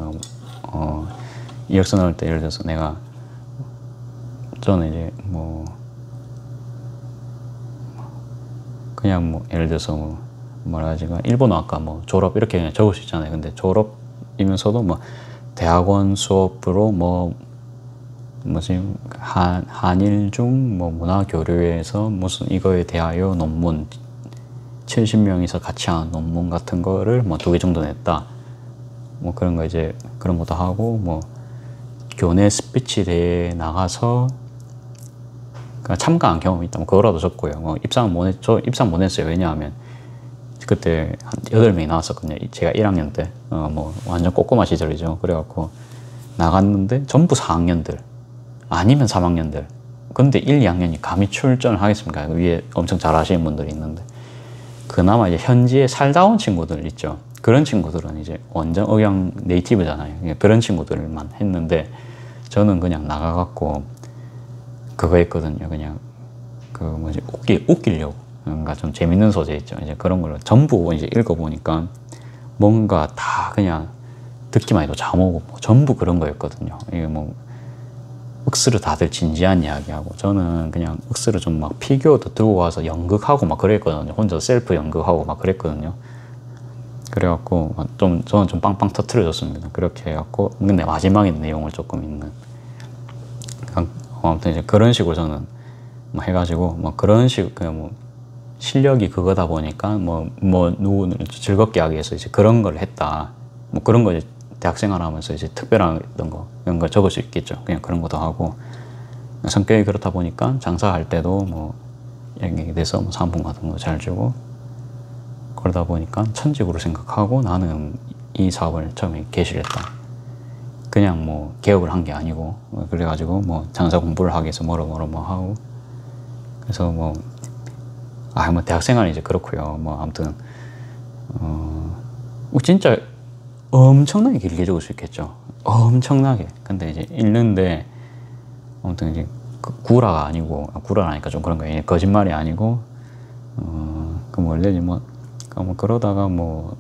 이력서 넣을 때 예를 들어서 저는 이제 뭐 그냥 뭐 예를 들어서 뭐 뭐라 하지, 일본어학과 뭐 졸업 이렇게 그냥 적을 수 있잖아요. 근데 졸업이면서도 뭐 대학원 수업으로 한일중 뭐 문화교류에서 무슨 이거에 대하여 논문 70명이서 같이 한 논문 같은 거를 뭐 2개 정도 냈다. 뭐 그런 거 이제 그런 것도 하고 뭐 교내 스피치 대회에 나가서 참가한 경험이 있다. 뭐 그거라도 적고요. 입상 못 했어요. 왜냐하면 그때 한 8명이 나왔었거든요. 제가 1학년 때. 뭐 완전 꼬꼬마 시절이죠. 그래갖고 나갔는데 전부 4학년들 아니면 3학년들. 근데 1, 2학년이 감히 출전을 하겠습니까? 위에 엄청 잘하시는 분들이 있는데 그나마 이제 현지에 살다 온 친구들 있죠. 그런 친구들은 이제 완전 억양 네이티브잖아요. 그런 친구들만 했는데 저는 그냥 나가갖고 그거 했거든요. 그냥 그 뭐지 웃기려고 뭔가 좀 재밌는 소재 있죠. 이제 그런 걸 전부 이제 읽어보니까 뭔가 다 그냥 듣기만 해도 잠오고 뭐 전부 그런 거였거든요. 이게 뭐 억수로 다들 진지한 이야기하고 저는 그냥 억수로 좀 막 피규어도 들고 와서 연극하고 막 그랬거든요. 혼자 셀프 연극하고 막 그랬거든요. 그래갖고 좀 저는 좀 빵빵 터트려줬습니다. 그렇게 해갖고 근데 마지막에 내용을 조금 있는 아무튼 이제 그런 식으로 저는 뭐 해가지고 뭐 그런 식 그냥 뭐 실력이 그거다 보니까 뭐 누구는 즐겁게 하기 위해서 이제 그런 걸 했다. 뭐 그런 거 이제 대학생활 하면서 이제 특별한 거 이런 걸 적을 수 있겠죠. 그냥 그런 것도 하고 성격이 그렇다 보니까 장사할 때도 뭐 이렇게 돼서 뭐 상품 같은 거 잘 주고 그러다 보니까 천직으로 생각하고 나는 이 사업을 처음에 개시를 했다. 그냥 뭐 개업을 한 게 아니고 그래가지고 뭐 장사 공부를 하기 위해서 뭐로 뭐 하고 그래서 뭐 대학생활은 이제 그렇고요. 뭐 아무튼 진짜 엄청나게 길게 적을 수 있겠죠. 엄청나게. 근데 이제 읽는데 아무튼 이제 구라가 아니고 구라라니까 좀 그런 거예요. 거짓말이 아니고 그럼 원래 뭐 그러다가 뭐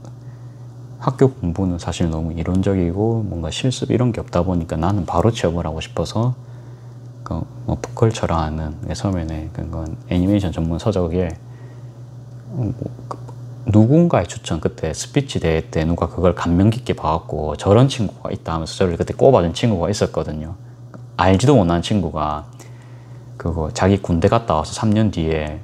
학교 공부는 사실 너무 이론적이고 뭔가 실습 이런 게 없다 보니까 나는 바로 취업을 하고 싶어서 뭐 북컬처라는 처음에는 그건 애니메이션 전문 서적에 누군가의 추천 그때 스피치 대회 때 누가 그걸 감명 깊게 봐갖고 저런 친구가 있다 하면서 저를 그때 꼽아준 친구가 있었거든요. 알지도 못한 친구가 그거 자기 군대 갔다 와서 3년 뒤에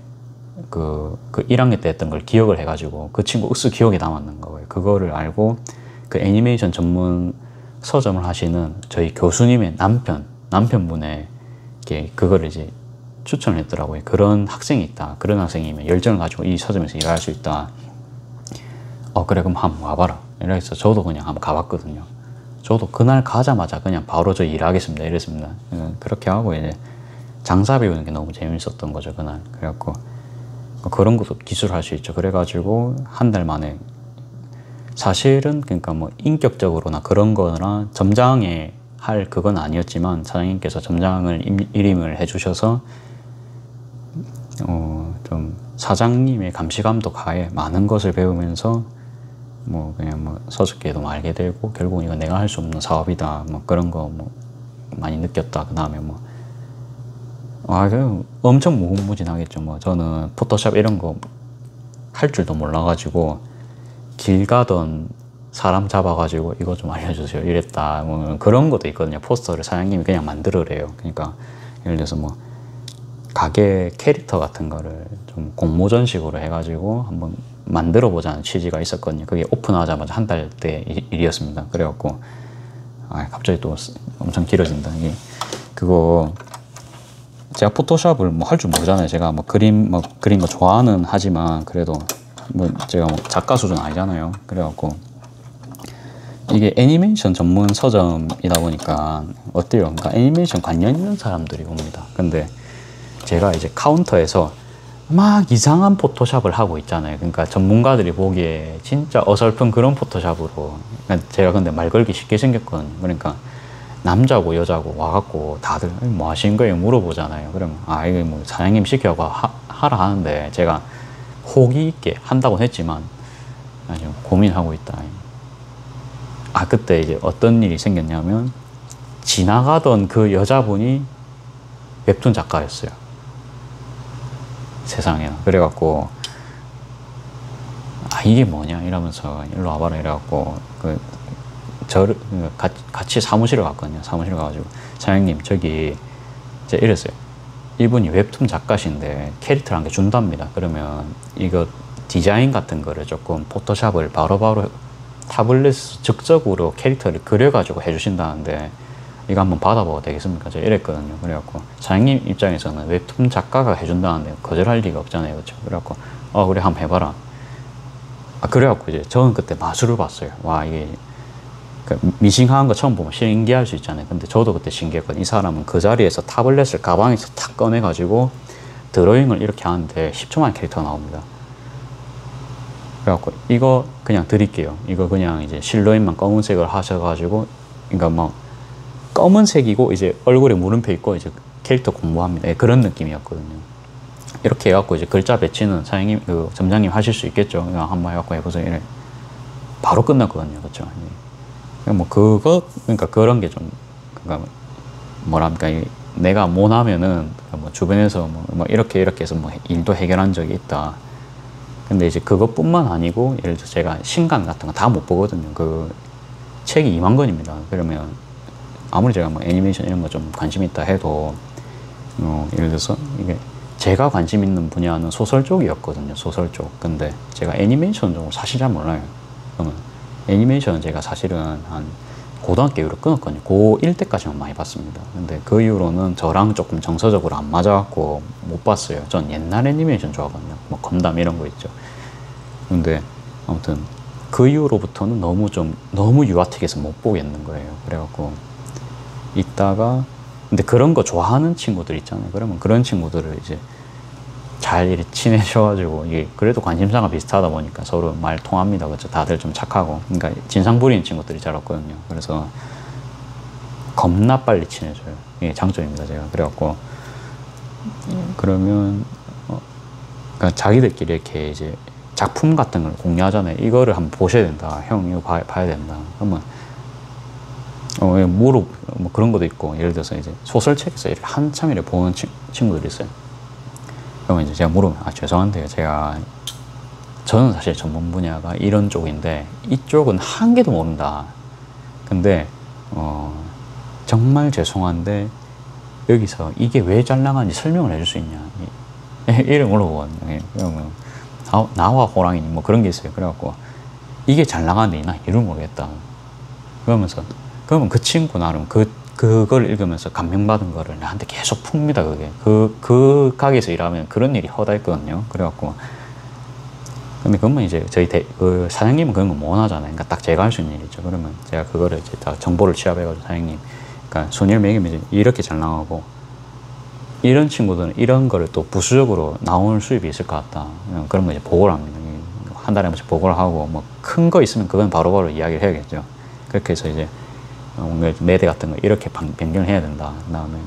그 1학년 때 했던 걸 기억을 해가지고 그 친구 억수 기억에 남았는 거예요. 그거를 알고 그 애니메이션 전문 서점을 하시는 저희 교수님의 남편분의 그거를 이제 추천을 했더라고요. 그런 학생이 있다. 그런 학생이면 열정을 가지고 이 서점에서 일할 수 있다. 그래 그럼 한번 와봐라. 이래서 저도 그냥 한번 가봤거든요. 저도 그날 가자마자 그냥 바로 저 일하겠습니다. 이랬습니다. 그렇게 하고 이제 장사 배우는 게 너무 재밌었던 거죠. 그날. 그래갖고 그런 것도 기술할 수 있죠. 그래가지고 한 달 만에 사실은 그러니까 뭐 인격적으로나 그런 거나 점장에 할 그건 아니었지만 사장님께서 점장을 일임을 해주셔서 좀 사장님의 감시감도 가해 많은 것을 배우면서 뭐 그냥 뭐 서적계도 알게 되고 결국 이건 내가 할 수 없는 사업이다 뭐 그런 거 뭐 많이 느꼈다. 그 다음에 뭐 엄청 무궁무진하겠죠. 뭐 저는 포토샵 이런 거 할 줄도 몰라가지고 길 가던 사람 잡아가지고 이거 좀 알려주세요 이랬다. 뭐 그런 것도 있거든요. 포스터를 사장님이 그냥 만들어래요. 그러니까 예를 들어서 뭐 가게 캐릭터 같은 거를 좀 공모전식으로 해가지고 한번 만들어 보자는 취지가 있었거든요. 그게 오픈하자마자 한 달 때 일이었습니다. 그래갖고 갑자기 또 엄청 길어진다. 이게 그거 제가 포토샵을 뭐 할 줄 모르잖아요. 제가 뭐 그림 거 좋아하는 하지만 그래도 뭐 제가 뭐 작가 수준 아니잖아요. 그래갖고 이게 애니메이션 전문 서점이다 보니까 어때요? 그러니까 애니메이션 관련 있는 사람들이 옵니다. 근데 제가 이제 카운터에서 막 이상한 포토샵을 하고 있잖아요. 그러니까 전문가들이 보기에 진짜 어설픈 그런 포토샵으로. 그러니까 제가 근데 말 걸기 쉽게 생겼거든요. 그러니까 남자고 여자고 와갖고 다들 뭐 하신 거예요? 물어보잖아요. 그러면 이거 뭐 사장님 시켜고 하라 하는데 제가 호기 있게 한다고 했지만 아주 고민하고 있다. 그때 이제 어떤 일이 생겼냐면 지나가던 그 여자분이 웹툰 작가였어요. 세상에나. 그래갖고 이게 뭐냐 이러면서 일로 와봐라 이래갖고 저를 같이 사무실에 갔거든요. 사무실에 가가지고 사장님 저기 제가 이랬어요. 이분이 웹툰 작가신데 캐릭터를 한 개 준답니다. 그러면 이거 디자인 같은 거를 조금 포토샵을 바로바로 타블렛 적적으로 캐릭터를 그려가지고 해주신다는데 이거 한번 받아봐도 되겠습니까? 제가 이랬거든요. 그래갖고 사장님 입장에서는 웹툰 작가가 해준다는데 거절할 리가 없잖아요. 그렇죠? 그래갖고 그래 한번 해봐라. 그래갖고 이제 저는 그때 마술을 봤어요. 이게 미싱한 거 처음 보면 신기할 수 있잖아요. 근데 저도 그때 신기했거든요. 이 사람은 그 자리에서 타블렛을 가방에서 탁 꺼내가지고 드로잉을 이렇게 하는데 10초 만에 캐릭터가 나옵니다. 그래갖고 이거 그냥 드릴게요. 이거 그냥 이제 실루엣만 검은색을 하셔가지고 그러니까 뭐 검은색이고 이제 얼굴에 물음표 있고 이제 캐릭터 공모합니다. 그런 느낌이었거든요. 이렇게 해갖고 이제 글자 배치는 사장님, 그 점장님 하실 수 있겠죠. 그냥 한번 해갖고 해보세요. 이래. 바로 끝났거든요. 그쵸. 뭐 그거, 그러니까 그런 게 좀, 그러니까 뭐랍니까. 내가 못하면은 뭐 주변에서 뭐 이렇게 해서 뭐 일도 해결한 적이 있다. 근데 이제 그것뿐만 아니고 예를 들어 제가 신간 같은 거 다 못 보거든요. 그 책이 2만 권입니다. 그러면 아무리 제가 뭐 애니메이션 이런 거 좀 관심 있다 해도 예를 들어서 이게 제가 관심 있는 분야는 소설 쪽이었거든요. 소설 쪽. 근데 제가 애니메이션 쪽은 사실 잘 몰라요. 그러면 애니메이션은 제가 사실은 한 고등학교 이후로 끊었거든요. 고1 때까지만 많이 봤습니다. 근데 그 이후로는 저랑 조금 정서적으로 안 맞아갖고 못 봤어요. 전 옛날 애니메이션 좋아하거든요. 뭐 건담 이런 거 있죠. 근데 아무튼 그 이후로부터는 너무 유아틱해서 못 보겠는 거예요. 그래갖고 있다가 근데 그런 거 좋아하는 친구들 있잖아요. 그러면 그런 친구들을 이제 잘 이렇게 친해져가지고 이게 그래도 관심사가 비슷하다 보니까 서로 말 통합니다. 그렇죠? 다들 좀 착하고 그러니까 진상 부리는 친구들이 잘 없거든요. 그래서 겁나 빨리 친해져요. 이게 장점입니다. 제가 그래갖고 그러면 그러니까 자기들끼리 이렇게 이제 작품 같은 걸 공유하잖아요. 이거를 한번 보셔야 된다. 형 이거 봐야 된다. 그러면 뭐 그런 것도 있고 예를 들어서 이제 소설책에서 이렇게 한참 이렇게 보는 친구들이 있어요. 그러면 이제 제가 물으면 죄송한데요. 저는 사실 전문 분야가 이런 쪽인데 이쪽은 한 개도 모른다. 근데 정말 죄송한데 여기서 이게 왜 잘 나가는지 설명을 해줄 수 있냐. 이런 물어보거든요. 그러면 나와 호랑이 뭐 그런 게 있어요. 그래갖고 이게 잘 나가는데 나 이를 모르겠다. 그러면 그 친구 나름 그걸 읽으면서 감명받은 거를 나한테 계속 풉니다. 그게 그 가게에서 일하면 그런 일이 허다했거든요. 그래갖고 근데 그러면 이제 저희 그 사장님은 그런 거 못 하잖아요. 그러니까 딱 제가 할 수 있는 일이죠. 그러면 제가 그거를 이제 다 정보를 취합해가지고 사장님, 그러니까 손님을 매기면 이렇게 잘 나가고 이런 친구들은 이런 거를 또 부수적으로 나오는 수입이 있을 것 같다. 그런 거 이제 보고를 합니다. 한 달에 한 번씩 보고를 하고 뭐 큰 거 있으면 그건 바로바로 이야기를 해야겠죠. 그렇게 해서 이제 매대 같은 거 이렇게 변경을 해야 된다. 그다음에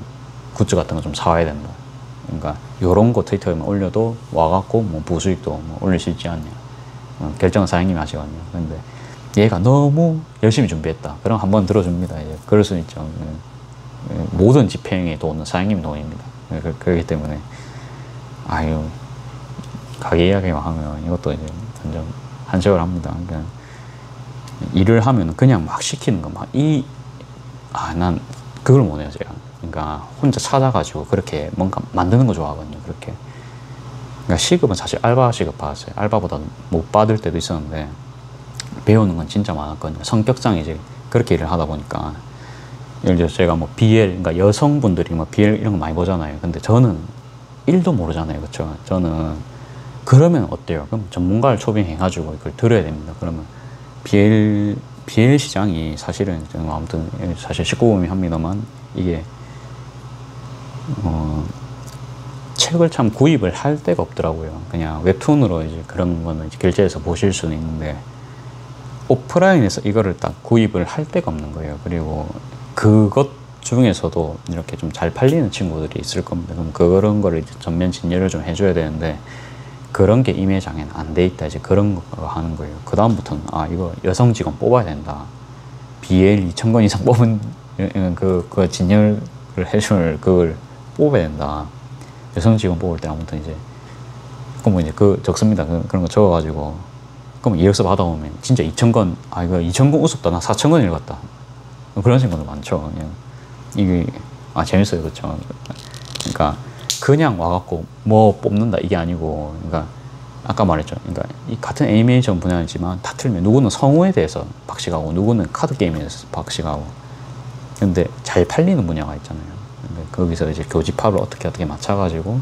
굿즈 같은 거 좀 사와야 된다. 그러니까 요런 거 트위터에만 올려도 와갖고 뭐 부수익도 뭐 올릴 수 있지 않냐. 결정은 사장님이 하시거든요. 근데 얘가 너무 열심히 준비했다. 그럼 한번 들어줍니다. 이제 그럴 수 있죠. 모든 집행의 돈은 사장님 돈입니다. 그렇기 때문에 아유 가게 이야기만 하면 이것도 이제 완전 한세월 합니다. 그러니까 일을 하면 그냥 막 시키는 거 난 그걸 못해요, 제가. 그러니까 혼자 찾아가지고 그렇게 뭔가 만드는 거 좋아하거든요, 그렇게. 그러니까 시급은 사실 알바 시급 받았어요. 알바보다 못 받을 때도 있었는데 배우는 건 진짜 많았거든요. 성격상 이제 그렇게 일을 하다 보니까 예를 들어서 제가 뭐 BL, 그러니까 여성분들이 뭐 BL 이런 거 많이 보잖아요. 근데 저는 1도 모르잖아요, 그렇죠? 저는 그러면 어때요? 그럼 전문가를 초빙해가지고 이걸 들어야 됩니다. 그러면 BL 시장이 사실은 아무튼 사실 19금이 합니다만 이게 책을 참 구입을 할 데가 없더라고요. 그냥 웹툰으로 이제 그런 거는 이제 결제해서 보실 수는 있는데 오프라인에서 이거를 딱 구입을 할 데가 없는 거예요. 그리고 그것 중에서도 이렇게 좀 잘 팔리는 친구들이 있을 겁니다. 그럼 그런 거를 이제 전면 진열을 좀 해줘야 되는데 그런 게 임회장에는 안 돼 있다. 이제 그런 거 하는 거예요. 그 다음부터는 이거 여성 직원 뽑아야 된다. BL 2,000건 이상 뽑은 그 진열을 해줄 그걸 뽑아야 된다. 여성 직원 뽑을 때 아무튼 이제 그럼 이제 적습니다. 그런 거 적어가지고 그럼 이력서 받아오면 진짜 2,000건 이거 2,000건 우습다. 나 4,000건 읽었다. 그런 친구들 많죠. 그냥 이게 재밌어요, 그렇죠? 그러니까 그냥 와갖고 뭐 뽑는다 이게 아니고, 그러니까 아까 말했죠. 그러니까 이 같은 애니메이션 분야이지만 다 틀면 누구는 성우에 대해서 박식하고 누구는 카드 게임에 대해서 박식하고. 근데 잘 팔리는 분야가 있잖아요. 근데 거기서 이제 교집합을 어떻게 맞춰가지고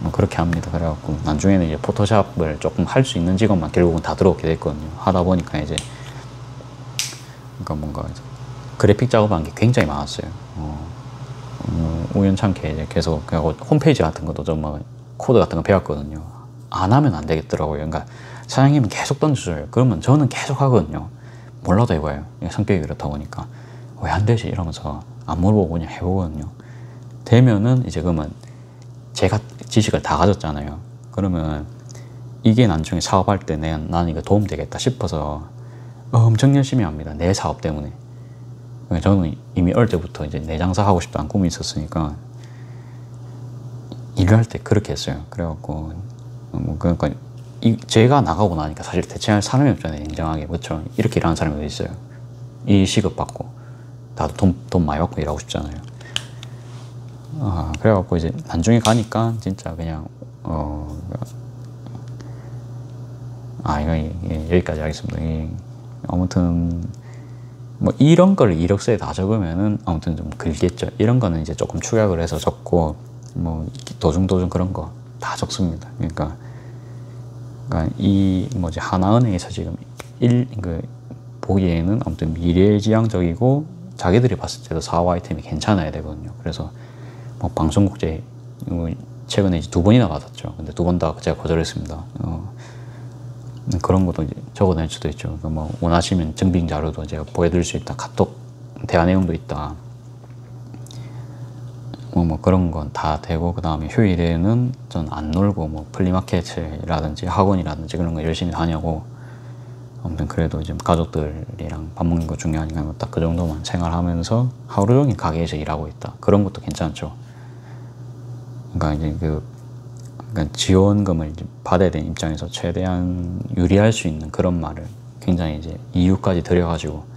뭐 그렇게 합니다. 그래갖고 나중에는 이제 포토샵을 조금 할 수 있는 직원만 결국은 다 들어오게 됐거든요. 하다 보니까 이제 그러니까 뭔가 이제 그래픽 작업한 게 굉장히 많았어요. 우연찮게 이제 계속 그냥 홈페이지 같은 것도 좀 막 코드 같은 거 배웠거든요. 안 하면 안 되겠더라고요. 그러니까 사장님은 계속 던져줘요. 그러면 저는 계속 하거든요. 몰라도 해봐요. 성격이 그렇다 보니까 왜 안 되지 이러면서 안 물어보고 그냥 해보거든요. 되면은 이제 그러면 제가 지식을 다 가졌잖아요. 그러면 이게 나중에 사업할 때 나는 이거 도움 되겠다 싶어서 엄청 열심히 합니다. 내 사업 때문에. 저는 이미 어릴 때부터 이제 내 장사 하고 싶다는 꿈이 있었으니까 일을 할 때 그렇게 했어요. 그래갖고 뭐 그러니까 제가 나가고 나니까 사실 대체할 사람이 없잖아요. 인정하게. 그렇죠. 이렇게 일하는 사람이 어디 있어요. 이 시급 받고 나도 돈 많이 받고 일하고 싶잖아요. 그래갖고 이제 나중에 가니까 진짜 그냥 여기까지 하겠습니다. 아무튼 뭐 이런 걸 이력서에 다 적으면은 아무튼 좀 길겠죠. 이런 거는 이제 조금 축약을 해서 적고 뭐 도중 그런 거 다 적습니다. 그러니까 이 뭐지 하나은행에서 지금 보기에는 아무튼 미래지향적이고 자기들이 봤을 때도 사업 아이템이 괜찮아야 되거든요. 그래서 뭐 방송국제 최근에 이제 2번이나 받았죠. 근데 2번 다 제가 거절했습니다. 그런 것도 이제 적어낼 수도 있죠. 그러니까 뭐 원하시면 증빙 자료도 제가 보여드릴 수 있다. 카톡 대화 내용도 있다. 뭐 그런 건 다 되고, 그 다음에 휴일에는 전 안 놀고 뭐 플리마켓이라든지 학원이라든지 그런 거 열심히 다녀고, 아무튼 그래도 이제 가족들이랑 밥 먹는 거 중요하니까 뭐 딱 그 정도만 생활하면서 하루 종일 가게에서 일하고 있다. 그런 것도 괜찮죠. 그러니까 이제 그러니까 지원금을 이제 받아야 되는 입장에서 최대한 유리할 수 있는 그런 말을 굉장히 이제 이유까지 들여가지고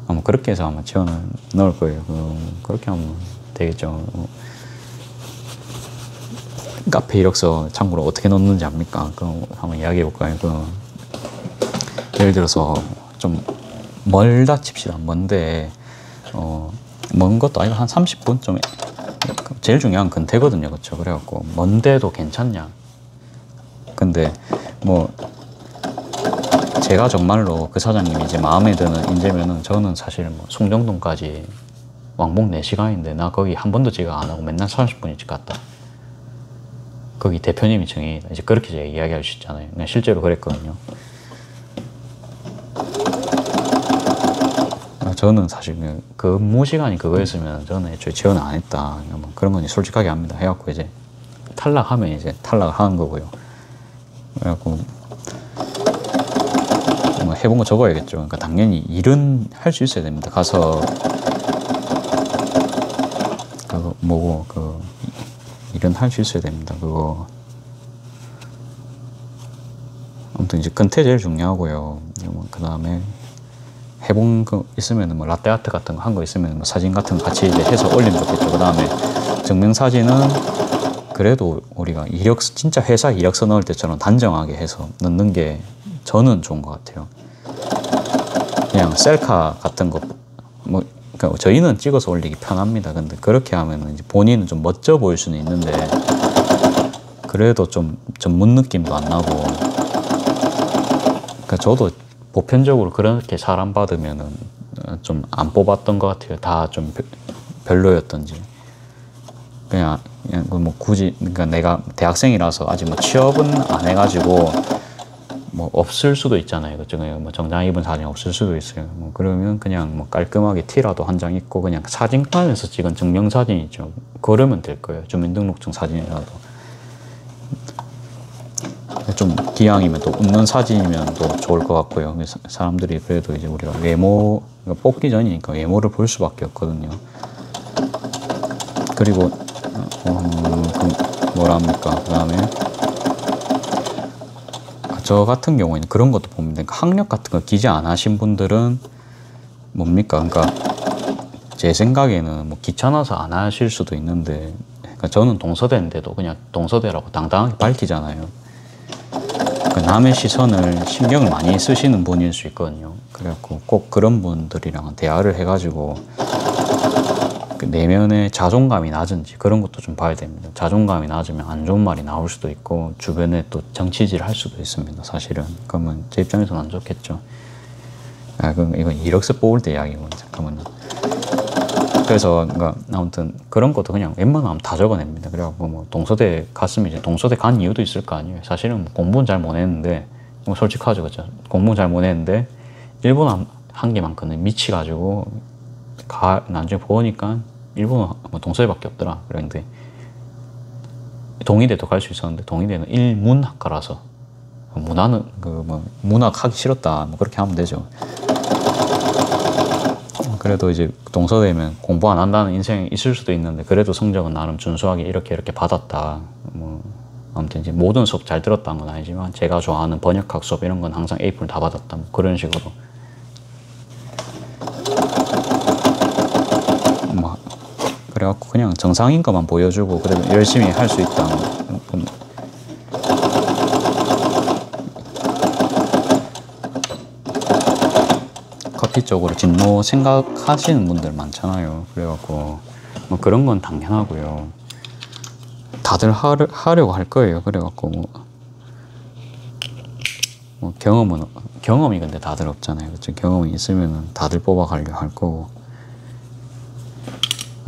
아마 그렇게 해서 아마 지원을 넣을 거예요. 그렇게 하면 되겠죠. 카페 이력서 참고로 어떻게 넣는지 압니까? 그럼 한번 이야기해 볼까요? 예를 들어서 좀 멀다 칩시다. 먼데 먼 것도 아니고 한 30분 좀 제일 중요한 건 근태거든요. 그렇죠? 그래갖고 먼데도 괜찮냐? 근데 뭐 제가 정말로 그 사장님이 이제 마음에 드는 인재면은 저는 사실 뭐 송정동까지 왕복 4시간인데 나 거기 한 번도 지각 안 하고 맨날 30분 일찍 갔다. 거기 대표님이 정해 이제 그렇게 제가 이야기할 수 있잖아요. 실제로 그랬거든요. 저는 사실 그 근무 시간이 그거였으면 저는 애초에 지원을 안 했다. 뭐 그런 건 솔직하게 합니다. 해갖고 이제 탈락하면 이제 탈락을 하는 거고요. 그래갖고 뭐 해본 거 적어야겠죠. 그러니까 당연히 일은 할 수 있어야 됩니다. 가서 그거 뭐고 일은 할 수 있어야 됩니다. 그거 아무튼 이제 근태 제일 중요하고요. 그 다음에 해본 거 있으면 뭐 라떼 아트 같은 거 한 거 있으면 뭐 사진 같은 거 같이 이제 해서 올리면 좋겠죠. 그 다음에 증명사진은 그래도 우리가 진짜 회사 이력서 넣을 때처럼 단정하게 해서 넣는 게 저는 좋은 것 같아요. 그냥 셀카 같은 거 뭐 그러니까 저희는 찍어서 올리기 편합니다. 근데 그렇게 하면 이제 본인은 좀 멋져 보일 수는 있는데 그래도 좀 전문 느낌도 안 나고. 그러니까 저도 보편적으로 그렇게 사람 받으면은 좀 안 뽑았던 것 같아요. 다 좀 별로였던지. 그냥 뭐 굳이 그러니까 내가 대학생이라서 아직 뭐 취업은 안 해가지고 뭐 없을 수도 있잖아요. 그쪽에 뭐 정장 입은 사진이 없을 수도 있어요. 뭐 그러면 그냥 뭐 깔끔하게 티라도 한 장 있고 그냥 사진관에서 찍은 증명사진 있죠. 그러면 될 거예요. 주민등록증 사진이라도. 좀 기왕이면 또 웃는 사진이면 또 좋을 것 같고요. 사람들이 그래도 이제 우리가 외모 뽑기 전이니까 외모를 볼 수밖에 없거든요. 그리고 뭐랍니까? 그 다음에 저 같은 경우에는 그런 것도 봅니다. 그러니까 학력 같은 거 기재 안 하신 분들은 뭡니까? 그러니까 제 생각에는 뭐 귀찮아서 안 하실 수도 있는데, 그러니까 저는 동서대인데도 그냥 동서대라고 당당하게 밝히잖아요. 그러니까 남의 시선을 신경을 많이 쓰시는 분일 수 있거든요. 그래갖고 꼭 그런 분들이랑 대화를 해가지고 그 내면의 자존감이 낮은지 그런 것도 좀 봐야 됩니다. 자존감이 낮으면 안 좋은 말이 나올 수도 있고 주변에 또 정치질을 할 수도 있습니다. 사실은. 그러면 제 입장에서는 안 좋겠죠. 그럼 이건 이력서 뽑을 때 이야기고 잠깐만요. 그래서 그러니까 아무튼 그런 것도 그냥 웬만하면 다 적어냅니다. 그래갖고 뭐 동서대 갔으면 이제 동서대 간 이유도 있을 거 아니에요. 사실은 공부는 잘 못 했는데 뭐 솔직하죠, 그렇죠? 공부는 잘 못 했는데 일본 한 개만큼은 미치가지고 나중에 보니까 일본어 뭐 동서애밖에 없더라. 그런데 동의대도 갈 수 있었는데 동의대는 일문학과라서 문화는 그 뭐 문학 하기 싫었다 뭐 그렇게 하면 되죠. 그래도 이제 동서대면 공부 안 한다는 인생이 있을 수도 있는데 그래도 성적은 나름 준수하게 이렇게 받았다. 뭐 아무튼 이제 모든 수업 잘 들었다는 건 아니지만 제가 좋아하는 번역학 수업 이런 건 항상 A플 다 받았다. 뭐 그런 식으로. 뭐 그래갖고 그냥 정상인 것만 보여주고 그래도 열심히 할 수 있다. 커피 쪽으로 진로 생각하시는 분들 많잖아요. 그래갖고 뭐 그런 건 당연하고요. 다들 하려고 할 거예요. 그래갖고 뭐 경험이 근데 다들 없잖아요. 그렇죠? 경험이 있으면은 다들 뽑아가려고 할 거고.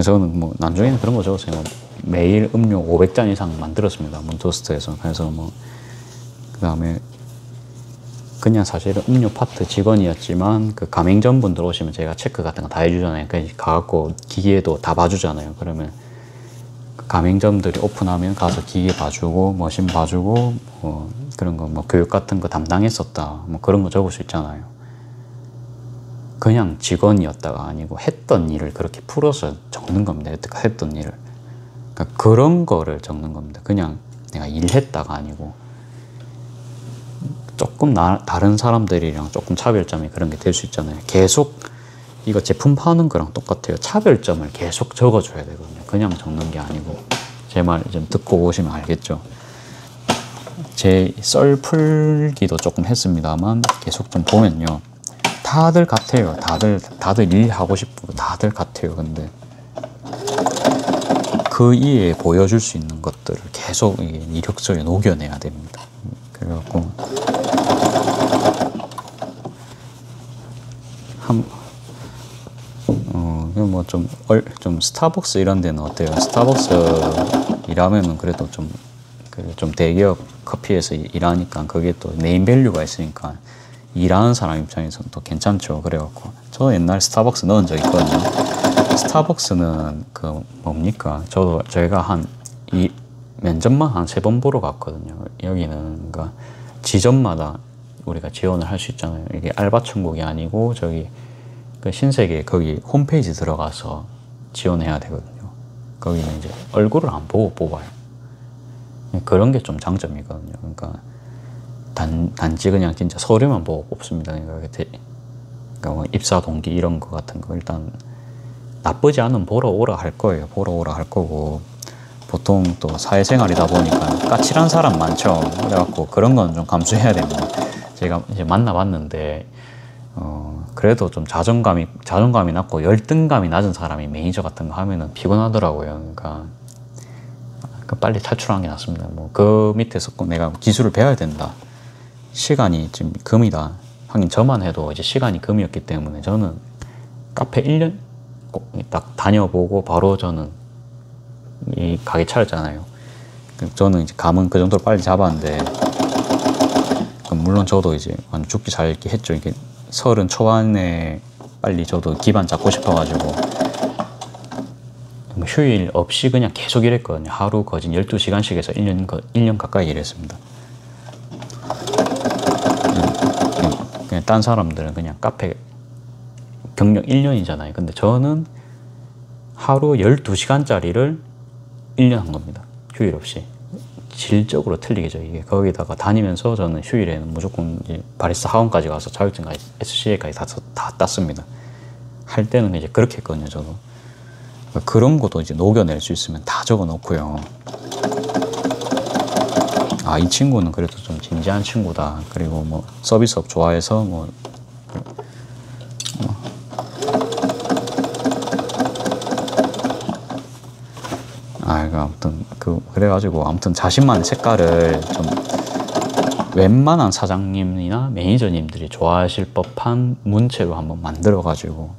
저는 뭐 나중에는 그런 거 적었어요. 뭐 매일 음료 500잔 이상 만들었습니다. 문토스트에서. 그래서 뭐 그다음에 그냥 사실은 음료 파트 직원이었지만 그 가맹점 분들 오시면 제가 체크 같은 거 다 해주잖아요. 그러니까 가갖고 기계도 다 봐주잖아요. 그러면 가맹점들이 오픈하면 가서 기계 봐주고 머신 봐주고 뭐 그런 거 뭐 교육 같은 거 담당했었다 뭐 그런 거 적을 수 있잖아요. 그냥 직원이었다가 아니고 했던 일을 그렇게 풀어서 적는 겁니다. 여태까지 했던 일을. 그러니까 그런 거를 적는 겁니다. 그냥 내가 일했다가 아니고 조금 다른 사람들이랑 조금 차별점이 그런 게 될 수 있잖아요. 계속 이거 제품 파는 거랑 똑같아요. 차별점을 계속 적어줘야 되거든요. 그냥 적는 게 아니고. 제 말 좀 듣고 오시면 알겠죠. 제 썰 풀기도 조금 했습니다만 계속 좀 보면요. 다들 같아요. 다들 일하고 싶고 다들 같아요. 근데 그 이에 보여줄 수 있는 것들을 계속 이력서에 녹여내야 됩니다. 그래갖고 좀 스타벅스 이런 데는 어때요? 스타벅스 일하면은 그래도 좀 대기업 커피에서 일하니까 그게 또 네임밸류가 있으니까 일하는 사람 입장에서는 또 괜찮죠. 그래갖고 저 옛날 스타벅스 넣은 적 있거든요. 스타벅스는 그 뭡니까? 저희가 한 면접만 한 3번 보러 갔거든요. 여기는 그러니까 지점마다 우리가 지원을 할 수 있잖아요. 이게 알바 천국이 아니고 저기 그 신세계 거기 홈페이지 들어가서 지원해야 되거든요. 거기는 이제 얼굴을 안 보고 뽑아요. 그런 게 좀 장점이거든요. 그러니까 단지 그냥 진짜 서류만 보고 뽑습니다. 그러니까 뭐 입사 동기 이런 거 같은 거 일단 나쁘지 않으면 보러 오라 할 거예요. 보러 오라 할 거고 보통 또 사회생활이다 보니까 까칠한 사람 많죠. 그래갖고 그런 건 좀 감수해야 됩니다. 제가 이제 만나봤는데 그래도 좀 자존감이 낮고 열등감이 낮은 사람이 매니저 같은 거 하면은 피곤하더라고요. 그러니까 빨리 탈출하는 게 낫습니다. 뭐 그 밑에서 꼭 내가 기술을 배워야 된다. 시간이 지금 금이다. 하긴 저만 해도 이제 시간이 금이었기 때문에 저는 카페 1년 꼭 딱 다녀보고 바로 저는 이 가게 차렸잖아요. 저는 이제 감은 그 정도로 빨리 잡았는데 물론 저도 이제 완전 죽기 살기 했죠. 이게 30 초반에 빨리 저도 기반 잡고 싶어가지고 휴일 없이 그냥 계속 일했거든요. 하루 거진 12시간씩 해서 1년 가까이 일했습니다. 그냥 딴 사람들은 그냥 카페 경력 1년이잖아요. 근데 저는 하루 12시간짜리를 1년 한 겁니다. 휴일 없이. 질적으로 틀리겠죠. 이게 거기다가 다니면서 저는 휴일에는 무조건 이제 바리스타 학원까지 가서 자격증까지 SCA까지 다 땄습니다. 할 때는 이제 그렇게 했거든요. 저도 그런 것도 이제 녹여낼 수 있으면 다 적어 놓고요. 아, 이 친구는 그래도 좀 진지한 친구다. 그리고 뭐 서비스업 좋아해서 아무튼 그래가지고 아무튼 자신만의 색깔을 좀 웬만한 사장님이나 매니저님들이 좋아하실 법한 문체로 한번 만들어가지고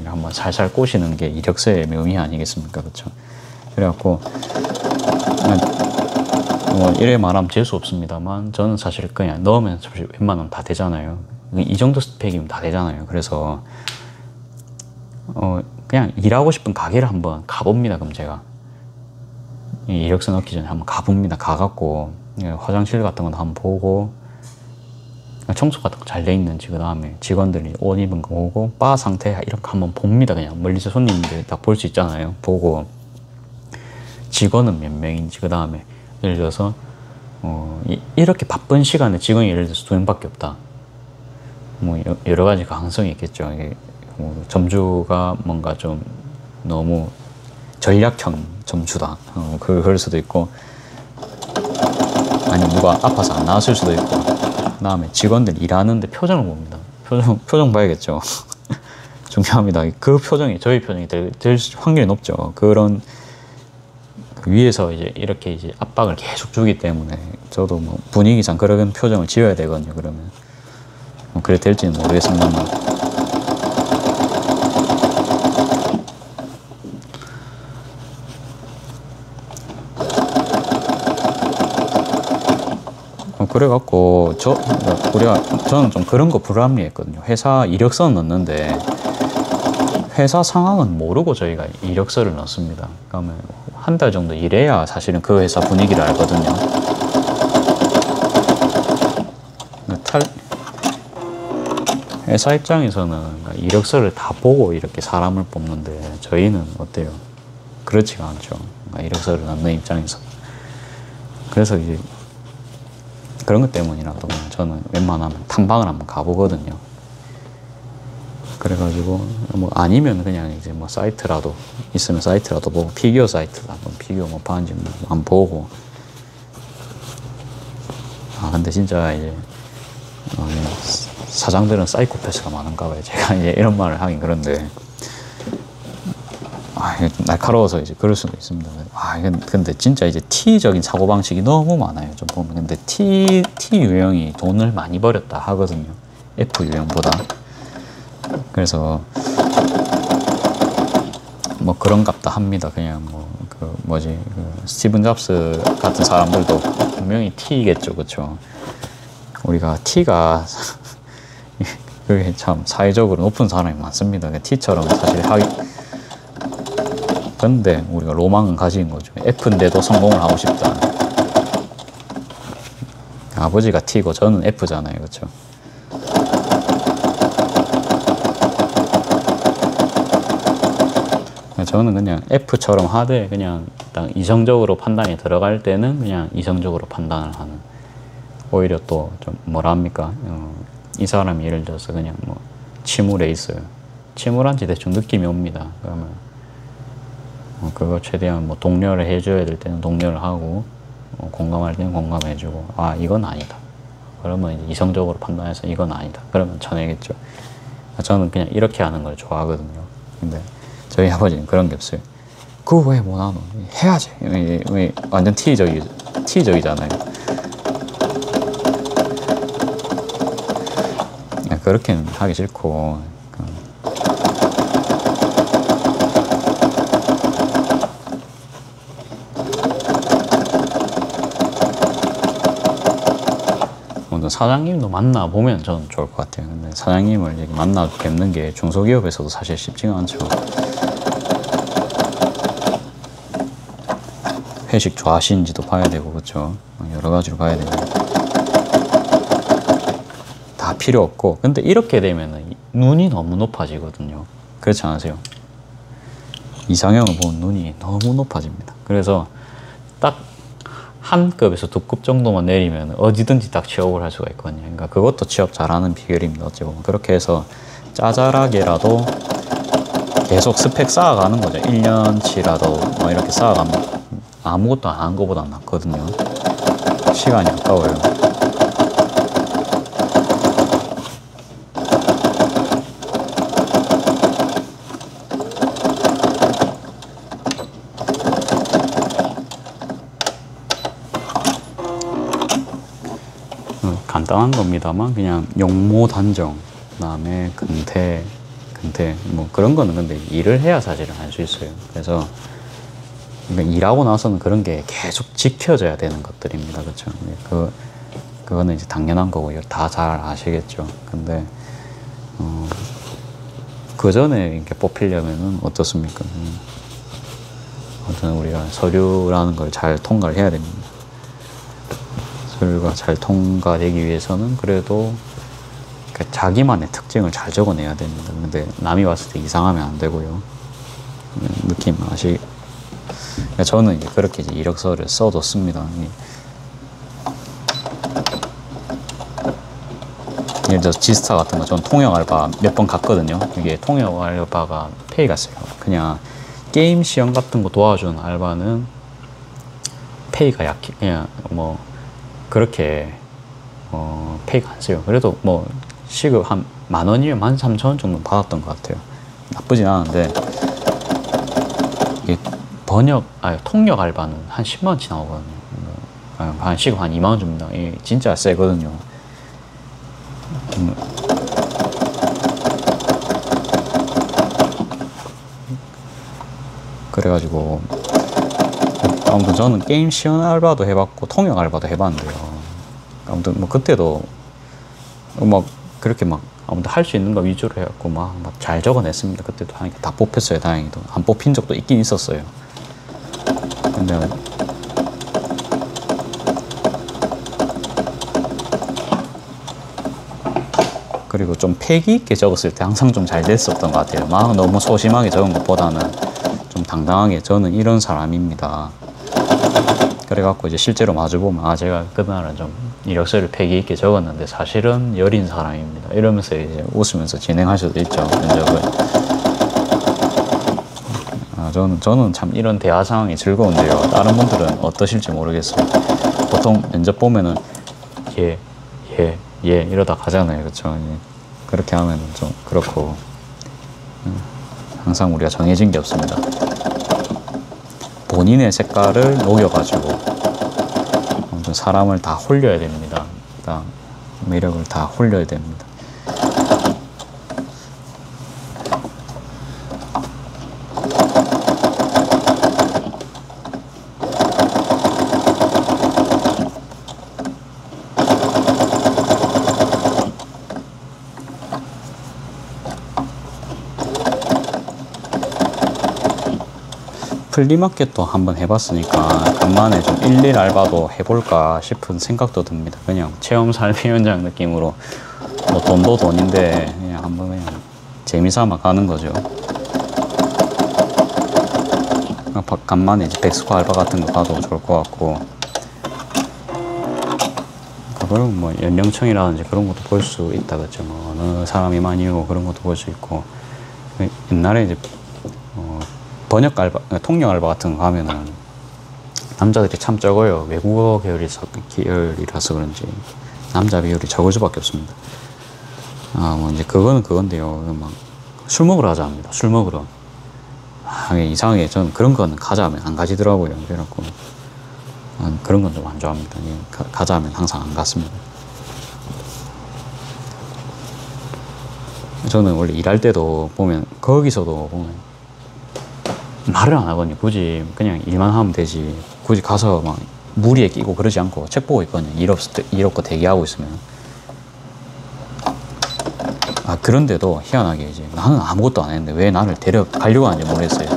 한번 살살 꼬시는 게 이력서의 묘미 아니겠습니까? 그렇죠? 그래갖고 뭐 이래 말하면 재수 없습니다만 저는 사실 그냥 넣으면 웬만하면 다 되잖아요. 이 정도 스펙이면 다 되잖아요. 그래서 그냥 일하고 싶은 가게를 한번 가봅니다. 그럼 제가 이 이력서 넣기 전에 한번 가봅니다. 가갖고 화장실 같은 거 한번 보고 청소 같은 거 잘 돼 있는지, 그 다음에 직원들이 옷 입은 거 보고 바 상태 이런 거 한번 봅니다. 그냥 멀리서 손님들 다 볼 수 있잖아요. 보고 직원은 몇 명인지, 그 다음에 예를 들어서 이렇게 바쁜 시간에 직원이 예를 들어서 2명밖에 없다. 뭐 여러 가지 가능성이 있겠죠. 이게 뭐 점주가 뭔가 좀 너무 전략형 점주다. 그럴 수도 있고, 아니 누가 아파서 안 나왔을 수도 있고. 그 다음에 직원들 일하는데 표정을 봅니다. 표정 봐야겠죠. 중요합니다. 그 표정이 저희 표정이 될 확률이 높죠. 그런 위에서 이제 이렇게 이제 압박을 계속 주기 때문에 저도 뭐 분위기상 그런 표정을 지어야 되거든요. 그러면 그래 될지는 모르겠습니다만. 그래갖고 저는 좀 그런 거 불합리했거든요. 회사 이력서는 넣는데 회사 상황은 모르고 저희가 이력서를 넣습니다. 그러면 한 달 정도 일해야 사실은 그 회사 분위기를 알거든요. 회사 입장에서는 이력서를 다 보고 이렇게 사람을 뽑는데 저희는 어때요? 그렇지가 않죠. 이력서를 넣는 입장에서. 그래서 이제 그런 것 때문이라도 저는 웬만하면 탐방을 한번 가보거든요. 그래가지고 뭐 아니면 그냥 이제 뭐 사이트라도 있으면 사이트라도 보고, 피규어 사이트다 피규어 뭐 파는지 한번 보고. 근데 진짜 이제 사장들은 사이코패스가 많은가 봐요. 제가 이제 이런 말을 하긴 그런데 날카로워서 이제 그럴 수도 있습니다. 근데 진짜 이제 T적인 사고방식이 너무 많아요. 좀 보면. 근데 T 유형이 돈을 많이 벌였다 하거든요. F 유형보다. 그래서 뭐 그런갑다 합니다. 그냥 스티븐 잡스 같은 사람들도 분명히 T겠죠. 그쵸? 우리가 T가 그게 참 사회적으로 높은 사람이 많습니다. T처럼 사실 근데 우리가 로망은 가진 거죠. F인데도 성공을 하고 싶다. 아버지가 T고 저는 F잖아요. 그렇죠? 저는 그냥 F처럼 하되 그냥 딱 이성적으로 판단이 들어갈 때는 그냥 이성적으로 판단을 하는. 오히려 또 좀 뭐라 합니까? 이 사람이 예를 들어서 그냥 뭐 침울해 있어요. 침울한지 대충 느낌이 옵니다. 그러면 그거 최대한 뭐 독려를 해줘야 될 때는 독려를 하고, 공감할 때는 공감해주고, 이건 아니다. 그러면 이제 이성적으로 판단해서 이건 아니다. 그러면 쳐내겠죠. 저는 그냥 이렇게 하는 걸 좋아하거든요. 근데 저희 아버지는 그런 게 없어요. 그거 왜 못 하노? 해야지. 왜 완전 T적이잖아요. 그렇게는 하기 싫고. 사장님도 만나보면 저는 좋을 것 같아요. 근데 사장님을 만나 뵙는 게 중소기업에서도 사실 쉽지가 않죠. 회식 좋아하시는지도 봐야 되고, 그렇죠? 여러 가지로 봐야 되고. 다 필요 없고. 근데 이렇게 되면 눈이 너무 높아지거든요. 그렇지 않으세요? 이상형을 보면 눈이 너무 높아집니다. 그래서 딱 한 급에서 2급 정도만 내리면 어디든지 딱 취업을 할 수가 있거든요. 그러니까 그것도 취업 잘하는 비결입니다. 어찌 보면 그렇게 해서 짜잘하게라도 계속 스펙 쌓아가는 거죠. 1년치라도 뭐 이렇게 쌓아가면 아무것도 안 한 것보다 낫거든요. 시간이 아까워요. 간단한 겁니다만 그냥 용모 단정, 그다음에 근태 뭐 그런 거는 근데 일을 해야 사실은 할 수 있어요. 그래서 그러니까 일하고 나서는 그런 게 계속 지켜져야 되는 것들입니다. 그렇죠? 그거는 이제 당연한 거고 다 잘 아시겠죠. 근데 그 전에 이렇게 뽑히려면은 어떻습니까? 아무튼 우리가 서류라는 걸 잘 통과를 해야 됩니다. 서류가 잘 통과되기 위해서는 그래도 그러니까 자기만의 특징을 잘 적어내야 됩니다. 근데 남이 봤을 때 이상하면 안 되고요. 느낌 아시? 그러니까 저는 이제 그렇게 이제 이력서를 써뒀습니다. 예를 들어서 지스타 같은 거, 전 통역 알바 몇 번 갔거든요. 이게 통역 알바가 페이가 세요. 그냥 게임 시험 같은 거 도와주는 알바는 페이가 약해. 그냥 뭐 그렇게 페이가 안 세요. 그래도 뭐 시급 한 10,000원이면 13,000원 정도 받았던 것 같아요. 나쁘진 않은데 이게 통역 알바는 한 10만원치 나오거든요. 한 시급 한 2만원 줍니다. 이게 진짜 세거든요. 그래가지고 아무튼 저는 게임 시연 알바도 해봤고 통역 알바도 해봤는데요. 아무튼 뭐 그때도 막 그렇게 막 아무튼 할 수 있는 거 위주로 해갖고 막 잘 적어냈습니다. 그때도 하니까 다 뽑혔어요. 다행히도 안 뽑힌 적도 있긴 있었어요. 근데 그리고 좀 패기 있게 적었을 때 항상 좀 잘 됐었던 것 같아요. 막 너무 소심하게 적은 것보다는 좀 당당하게 저는 이런 사람입니다. 그래갖고 이제 실제로 마주보면 아 제가 그날은 좀 이력서를 패기 있게 적었는데 사실은 여린 사람입니다. 이러면서 이제 웃으면서 진행할 수도 있죠. 면접을. 저는 참 이런 대화 상황이 즐거운데요. 다른 분들은 어떠실지 모르겠어요. 보통 면접 보면은 예 이러다 가잖아요. 그렇죠? 그렇게 하면 좀 그렇고 항상 우리가 정해진 게 없습니다. 본인의 색깔을 녹여가지고 좀 사람을 다 홀려야 됩니다. 다 매력을 다 홀려야 됩니다. 플리마켓도 한번 해봤으니까 간만에 좀 일일 알바도 해볼까 싶은 생각도 듭니다. 그냥 체험 삶의 현장 느낌으로 뭐 돈도 돈인데 그냥 한번 그냥 재미삼아 가는 거죠. 간만에 이제 백스코 알바 같은 거 가도 좋을 것 같고 그리고 뭐 연령층이라든지 그런 것도 볼 수 있다 그죠. 뭐 어느 사람이 많이 오고 그런 것도 볼 수 있고 옛날에 이제 번역 알바, 통역 알바 같은 거 가면은 남자들이 참 적어요. 외국어 계열이라서 그런지 남자 비율이 적을 수밖에 없습니다. 뭐 이제 그거는 그건데요. 막 술 먹으러 가자 합니다. 술 먹으러. 이상하게 저는 그런 건 가자 하면 안 가지더라고요. 그래갖고 그런 건 좀 안 좋아합니다. 가자 하면 항상 안 갔습니다. 저는 원래 일할 때도 보면 거기서도 보면 말을 안 하거든요. 굳이 그냥 일만 하면 되지. 굳이 가서 막 무리에 끼고 그러지 않고 책 보고 있거든요. 일 없고 대기하고 있으면. 그런데도 희한하게 이제 나는 아무것도 안 했는데 왜 나를 데려가려고 하는지 모르겠어요.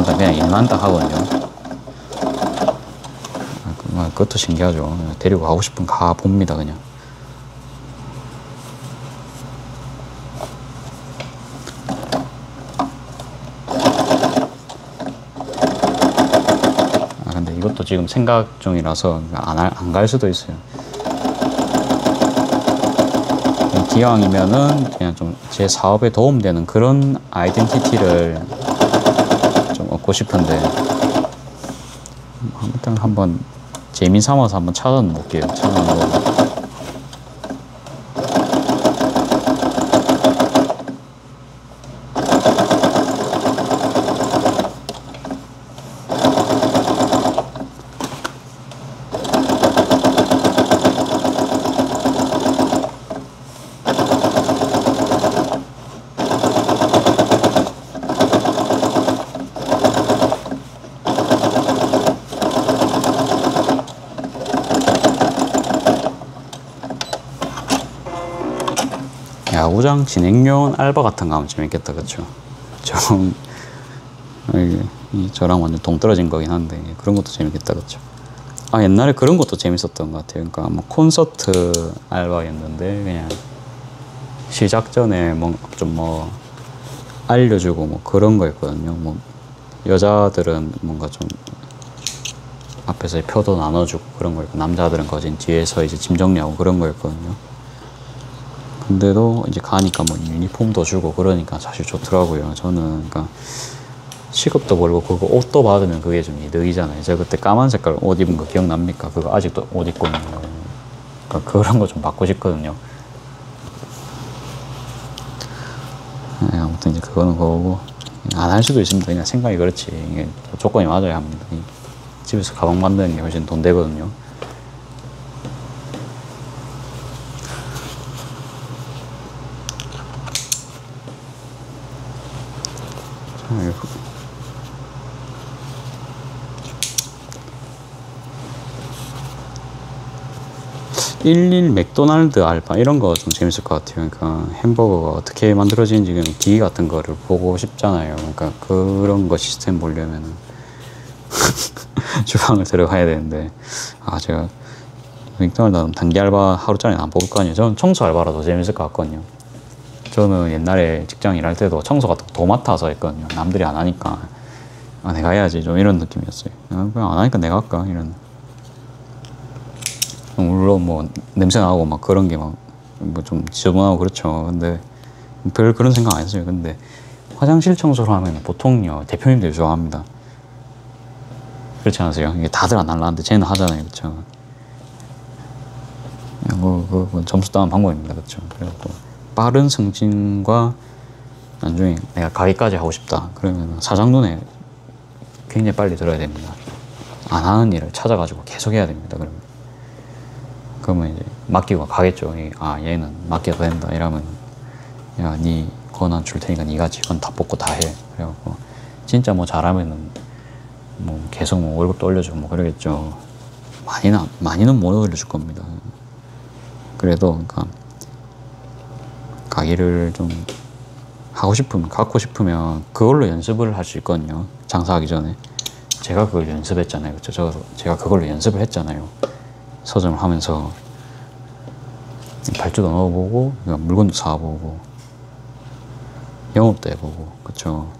그냥 일만 딱 하거든요. 그것도 신기하죠. 데리고 가고 싶으면 가 봅니다, 그냥. 이것도 지금 생각 중이라서 안 갈 수도 있어요. 기왕이면은 그냥 좀 제 사업에 도움되는 그런 아이덴티티를 좀 얻고 싶은데 아무튼 한번 재미 삼아서 한번 찾아볼게요. 찾아보고. 가구장 진행요원 알바 같은 거 하면 재밌겠다, 그쵸? 좀 저랑 완전 동떨어진 거긴 한데 그런 것도 재밌겠다, 그쵸? 아, 옛날에 그런 것도 재밌었던 것 같아요. 그러니까 뭐 콘서트 알바였는데 그냥 시작 전에 뭐 좀 뭐 알려주고 뭐 그런 거였거든요. 뭐 여자들은 뭔가 좀 앞에서 표도 나눠주고 그런 거였고, 남자들은 거진 뒤에서 이제 짐 정리하고 그런 거였거든요. 근데도 이제 가니까 뭐 유니폼도 주고 그러니까 사실 좋더라고요. 저는 그러니까 시급도 벌고 그거 옷도 받으면 그게 좀 이득이잖아요. 제가 그때 까만 색깔 옷 입은 거 기억납니까? 그거 아직도 옷 입고 있는 거. 그러니까 그런 거 좀 받고 싶거든요. 네, 아무튼 이제 그거는 그거고, 안 할 수도 있습니다. 그냥 생각이 그렇지. 이게 조건이 맞아야 합니다. 집에서 가방 만드는 게 훨씬 돈 되거든요. 자, 11 맥도날드 알바 이런 거 좀 재밌을 것 같아요. 그러니까 햄버거가 어떻게 만들어지는지 그냥 기기 같은 거를 보고 싶잖아요. 그러니까 그런 거 시스템 보려면은 주방을 들어가야 되는데, 아, 제가 맥도날드 단기 알바 하루짜리 안 뽑을 거 아니에요. 저는 청소 알바라도 재밌을 것 같거든요. 저는 옛날에 직장 일할 때도 청소 같은 거 도맡아서 했거든요. 남들이 안 하니까 아, 내가 해야지 좀 이런 느낌이었어요. 아, 그냥 안 하니까 내가 할까 이런. 물론 뭐 냄새 나고 막 그런 게 막 뭐 좀 지저분하고 그렇죠. 근데 별 그런 생각 안 했어요. 근데 화장실 청소를 하면 보통요 대표님들이 좋아합니다. 그렇지 않으세요? 이게 다들 안 할라는데 쟤는 하잖아요, 그렇죠? 그 점수 따는 방법입니다, 그렇죠? 그리고 빠른 승진과 나중에 내가 가기까지 하고 싶다. 그러면 사장 눈에 굉장히 빨리 들어야 됩니다. 안 하는 일을 찾아가지고 계속 해야 됩니다. 그러면 이제 맡기고 가겠죠. 아, 얘는 맡겨도 된다. 이러면 야, 네 권한 줄 테니까 네가 직원 다 뽑고 다 해. 그래갖고 진짜 뭐 잘하면은 뭐 계속 뭐 월급도 올려주고 뭐 그러겠죠. 많이는 못 올려줄 겁니다. 그래도 그러니까 가게를 좀 하고 싶으면, 갖고 싶으면 그걸로 연습을 할 수 있거든요. 장사하기 전에. 제가 그걸 연습했잖아요. 그렇죠? 제가 그걸로 연습을 했잖아요. 서점을 하면서 발주도 넣어보고 물건도 사보고 영업도 해보고, 그쵸?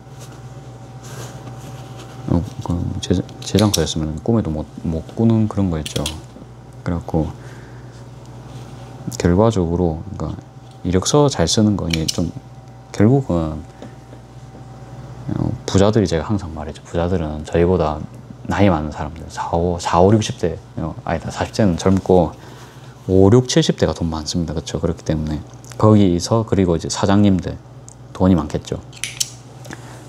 제장사였으면 꿈에도 못 꾸는 그런 거였죠. 그래갖고 결과적으로 그러니까 이력서 잘 쓰는 거니 좀 결국은 부자들이, 제가 항상 말했죠. 부자들은 저희보다 나이 많은 사람들 4, 60대 아니다 40대는 젊고 5, 6, 70대가 돈 많습니다. 그렇죠? 그렇기 때문에 거기서 그리고 이제 사장님들 돈이 많겠죠.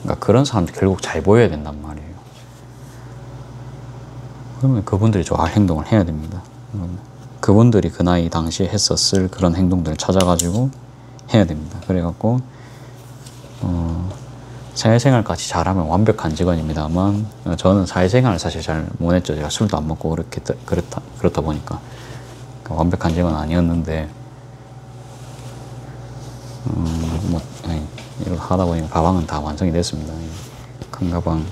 그러니까 그런 사람들 결국 잘 보여야 된단 말이에요. 그러면 그분들이 좋아할 행동을 해야 됩니다. 그분들이 그 나이 당시에 했었을 그런 행동들을 찾아가지고 해야 됩니다. 그래갖고 사회생활까지 잘하면 완벽한 직원입니다만, 저는 사회생활을 사실 잘 못했죠. 제가 술도 안 먹고 그렇다 보니까 완벽한 직원은 아니었는데, 이렇게 하다 보니까 가방은 다 완성이 됐습니다. 큰 가방.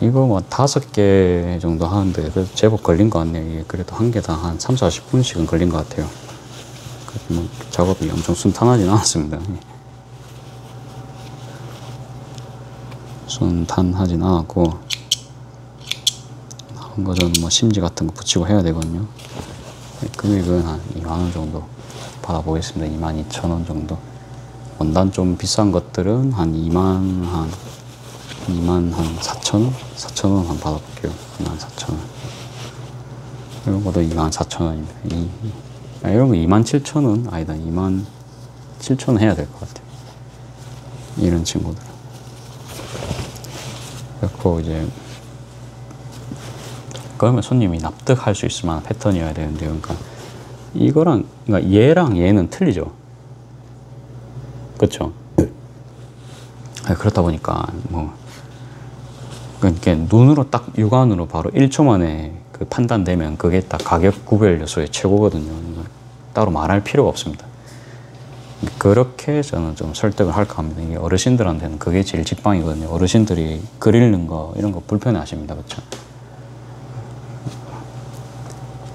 이거 뭐 5개 정도 하는데 그래도 제법 걸린 것 같네요. 이게 그래도 한 개당 한 3, 40분씩은 걸린 것 같아요. 뭐 작업이 엄청 순탄하진 않았습니다. 순탄하진 않았고, 나온 거 저는 뭐 심지 같은 거 붙이고 해야 되거든요. 금액은 한 2만원 정도 받아보겠습니다. 22,000원 정도. 원단 좀 비싼 것들은 한 2만 한 4,000원? 4,000원 한 받아볼게요. 24,000원. 이런 것도 24,000원입니다. 이런 거 27,000원? 아니다. 27,000원 해야 될 것 같아요. 이런 친구들. 그리고 이제 그러면 손님이 납득할 수 있을 만한 패턴이어야 되는데, 그러니까 이거랑, 그러니까 얘랑 얘는 틀리죠. 그렇죠? 그렇다 보니까 뭐 그러니까 눈으로 딱 육안으로 바로 1초 만에 그 판단되면 그게 딱 가격 구별 요소의 최고거든요. 따로 말할 필요가 없습니다. 그렇게 저는 좀 설득을 할까 합니다. 이게 어르신들한테는 그게 제일 직방이거든요. 어르신들이 글 읽는 거 이런 거 불편해 하십니다. 그렇죠?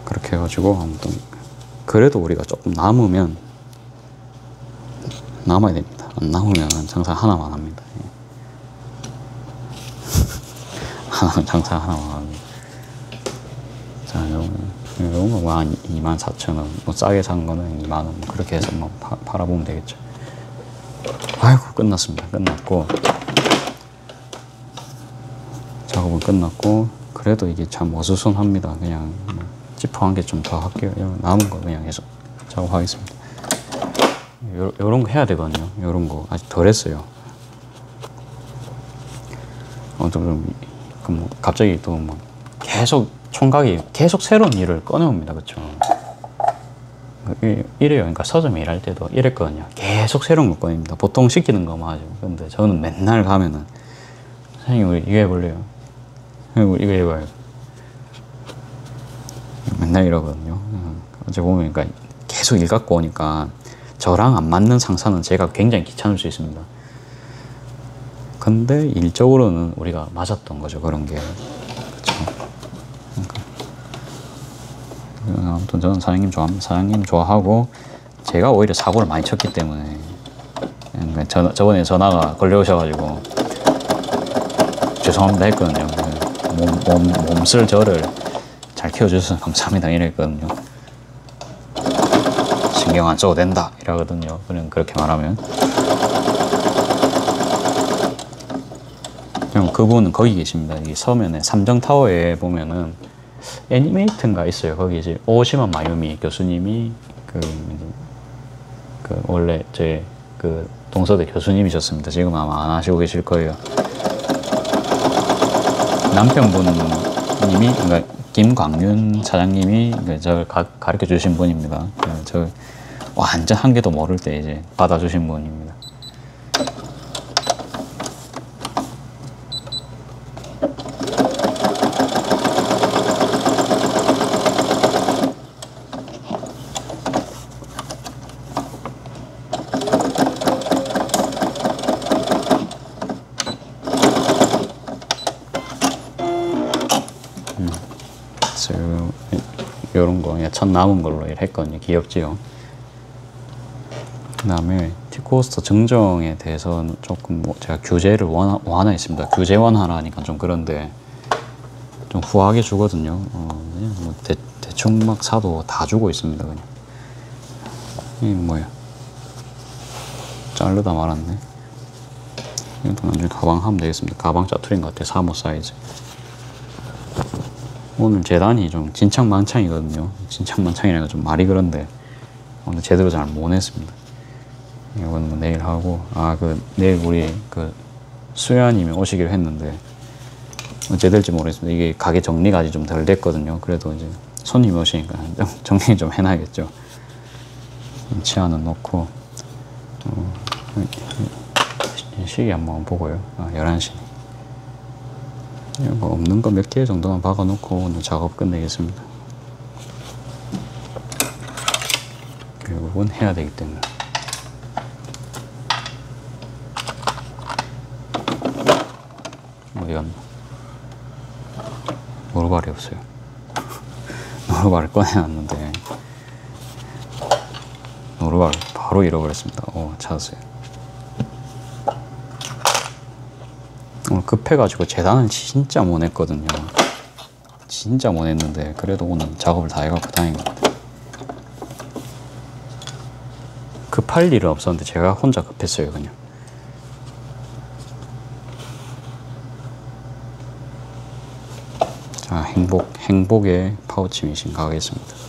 그렇게 해가지고 아무튼 그래도 우리가 조금 남으면 남아야 됩니다. 안 남으면 장사 하나만 합니다. 장사 하나만 합니다. 자, 이런 거 한 24,000원, 뭐 싸게 산 거는 2만 원, 뭐 그렇게 해서 뭐 팔아보면 되겠죠. 아이고, 끝났습니다. 끝났고 작업은 끝났고 그래도 이게 참 어수선합니다. 그냥 지퍼 한 개 좀 더 할게요. 남은 거 그냥 계속 작업하겠습니다. 요런 거 해야 되거든요. 요런 거 아직 덜 했어요. 뭐 갑자기 또 뭐 계속 총각이 계속 새로운 일을 꺼내옵니다. 그렇죠? 이래요. 그러니까 서점에 일할 때도 이랬거든요. 계속 새로운 거 꺼냅니다. 보통 시키는 거만 하죠. 근데 저는 맨날 가면은 선생님 우리 이거 해볼래요? 이거 해봐요. 맨날 이러거든요. 어제 보면 그러니까 계속 일 갖고 오니까 저랑 안 맞는 상사는 제가 굉장히 귀찮을 수 있습니다. 근데 일적으로는 우리가 맞았던 거죠. 그런 게. 아무튼 저는 사장님 좋아합니다. 사장님 좋아하고 제가 오히려 사고를 많이 쳤기 때문에 그러니까 저번에 전화가 걸려오셔가지고 죄송합니다 했거든요. 몸쓸 저를 잘 키워주셔서 감사합니다 이랬거든요. 신경 안 써도 된다 이러거든요. 그렇게 말하면 그분은 거기 계십니다. 이 서면에 삼정타워에 보면은 애니메이트인가 있어요. 거기 이제 오시마 마유미 교수님이 원래 제 동서대 교수님이셨습니다. 지금 아마 안 하시고 계실 거예요. 남편분님이 그러니까 김광윤 사장님이 저를 가르쳐 주신 분입니다. 저 완전 한 개도 모를 때 이제 받아주신 분입니다. 요런 거 그냥 첫 남은 걸로 했거든요. 귀엽지요. 그 다음에 티코스터 증정에 대해서는 조금 뭐 제가 규제를 완화했습니다. 규제 완화라니까 좀 그런데 좀 후하게 주거든요. 그냥 뭐 대충 막 사도 다 주고 있습니다. 그냥 이게 뭐야 자르다 말았네. 이것도 나중에 가방 하면 되겠습니다. 가방 짜투리인 것 같아요. 사모 사이즈. 오늘 재단이 좀 진창만창이거든요. 진창만창이라니까 좀 말이 그런데 오늘 제대로 잘 못 했습니다. 이건 뭐 내일 하고 내일 우리 수야님이 오시기로 했는데 언제 될지 모르겠습니다. 이게 가게 정리가 아직 좀 덜 됐거든요. 그래도 이제 손님이 오시니까 정리 좀 해놔야겠죠. 치아는 놓고 시계 한번 보고요. 11시. 뭐 없는 거 몇 개 정도만 박아놓고 오늘 작업 끝내겠습니다. 결국은 해야 되기 때문에. 어디 갔나? 노루발이 없어요. 노루발을 꺼내놨는데 노루발을 바로 잃어버렸습니다. 찾았어요. 오늘 급해가지고 재단을 진짜 못 했거든요. 진짜 못 했는데 그래도 오늘 작업을 다 해갖고 다닌 것 같아요. 급할 일은 없었는데 제가 혼자 급했어요. 그냥 자, 행복의 파우치 미신 가겠습니다.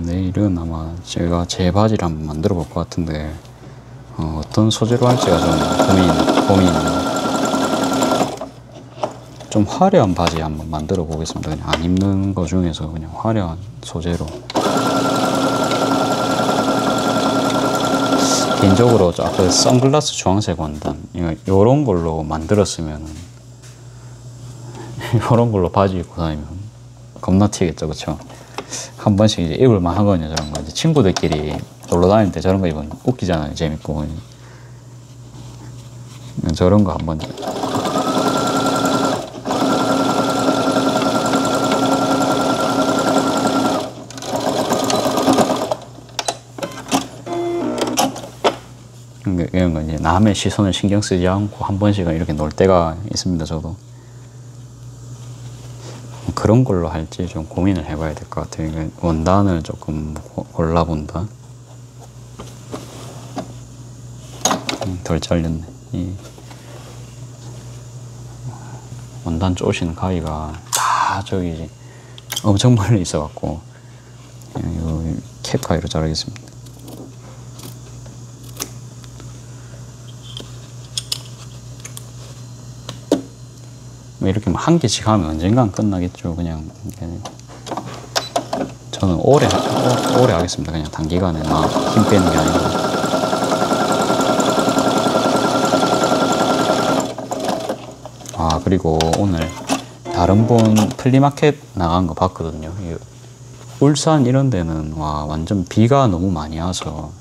내일은 아마 제가 제 바지를 한번 만들어 볼 것 같은데 어떤 소재로 할지가 좀 고민입니다. 좀 화려한 바지 한번 만들어 보겠습니다. 그냥 안 입는 거 중에서 그냥 화려한 소재로. 개인적으로 그 선글라스 주황색 원단 요런 걸로 만들었으면 요런 걸로 바지 입고 다니면 겁나 튀겠죠, 그쵸? 한 번씩 이제 입을만 하거든요, 저런 거. 이제 친구들끼리 놀러 다닐 때 저런 거 입으면 웃기잖아요, 재밌고. 저런 거 한번. 이런 거 이제 남의 시선을 신경 쓰지 않고 한 번씩은 이렇게 놀 때가 있습니다, 저도. 그런 걸로 할지 좀 고민을 해봐야 될 것 같아요. 원단을 조금 골라본다. 덜 잘렸네. 이 원단 쪼시는 가위가 다 저기 엄청 멀리 있어갖고 이 캡 가위로 자르겠습니다. 이렇게 한 개씩 하면 언젠간 끝나겠죠. 그냥 저는 오래 하겠습니다. 그냥 단기간에 막 힘 빼는 게 아니고. 아, 그리고 오늘 다른 분 플리마켓 나간 거 봤거든요. 울산 이런 데는 와 완전 비가 너무 많이 와서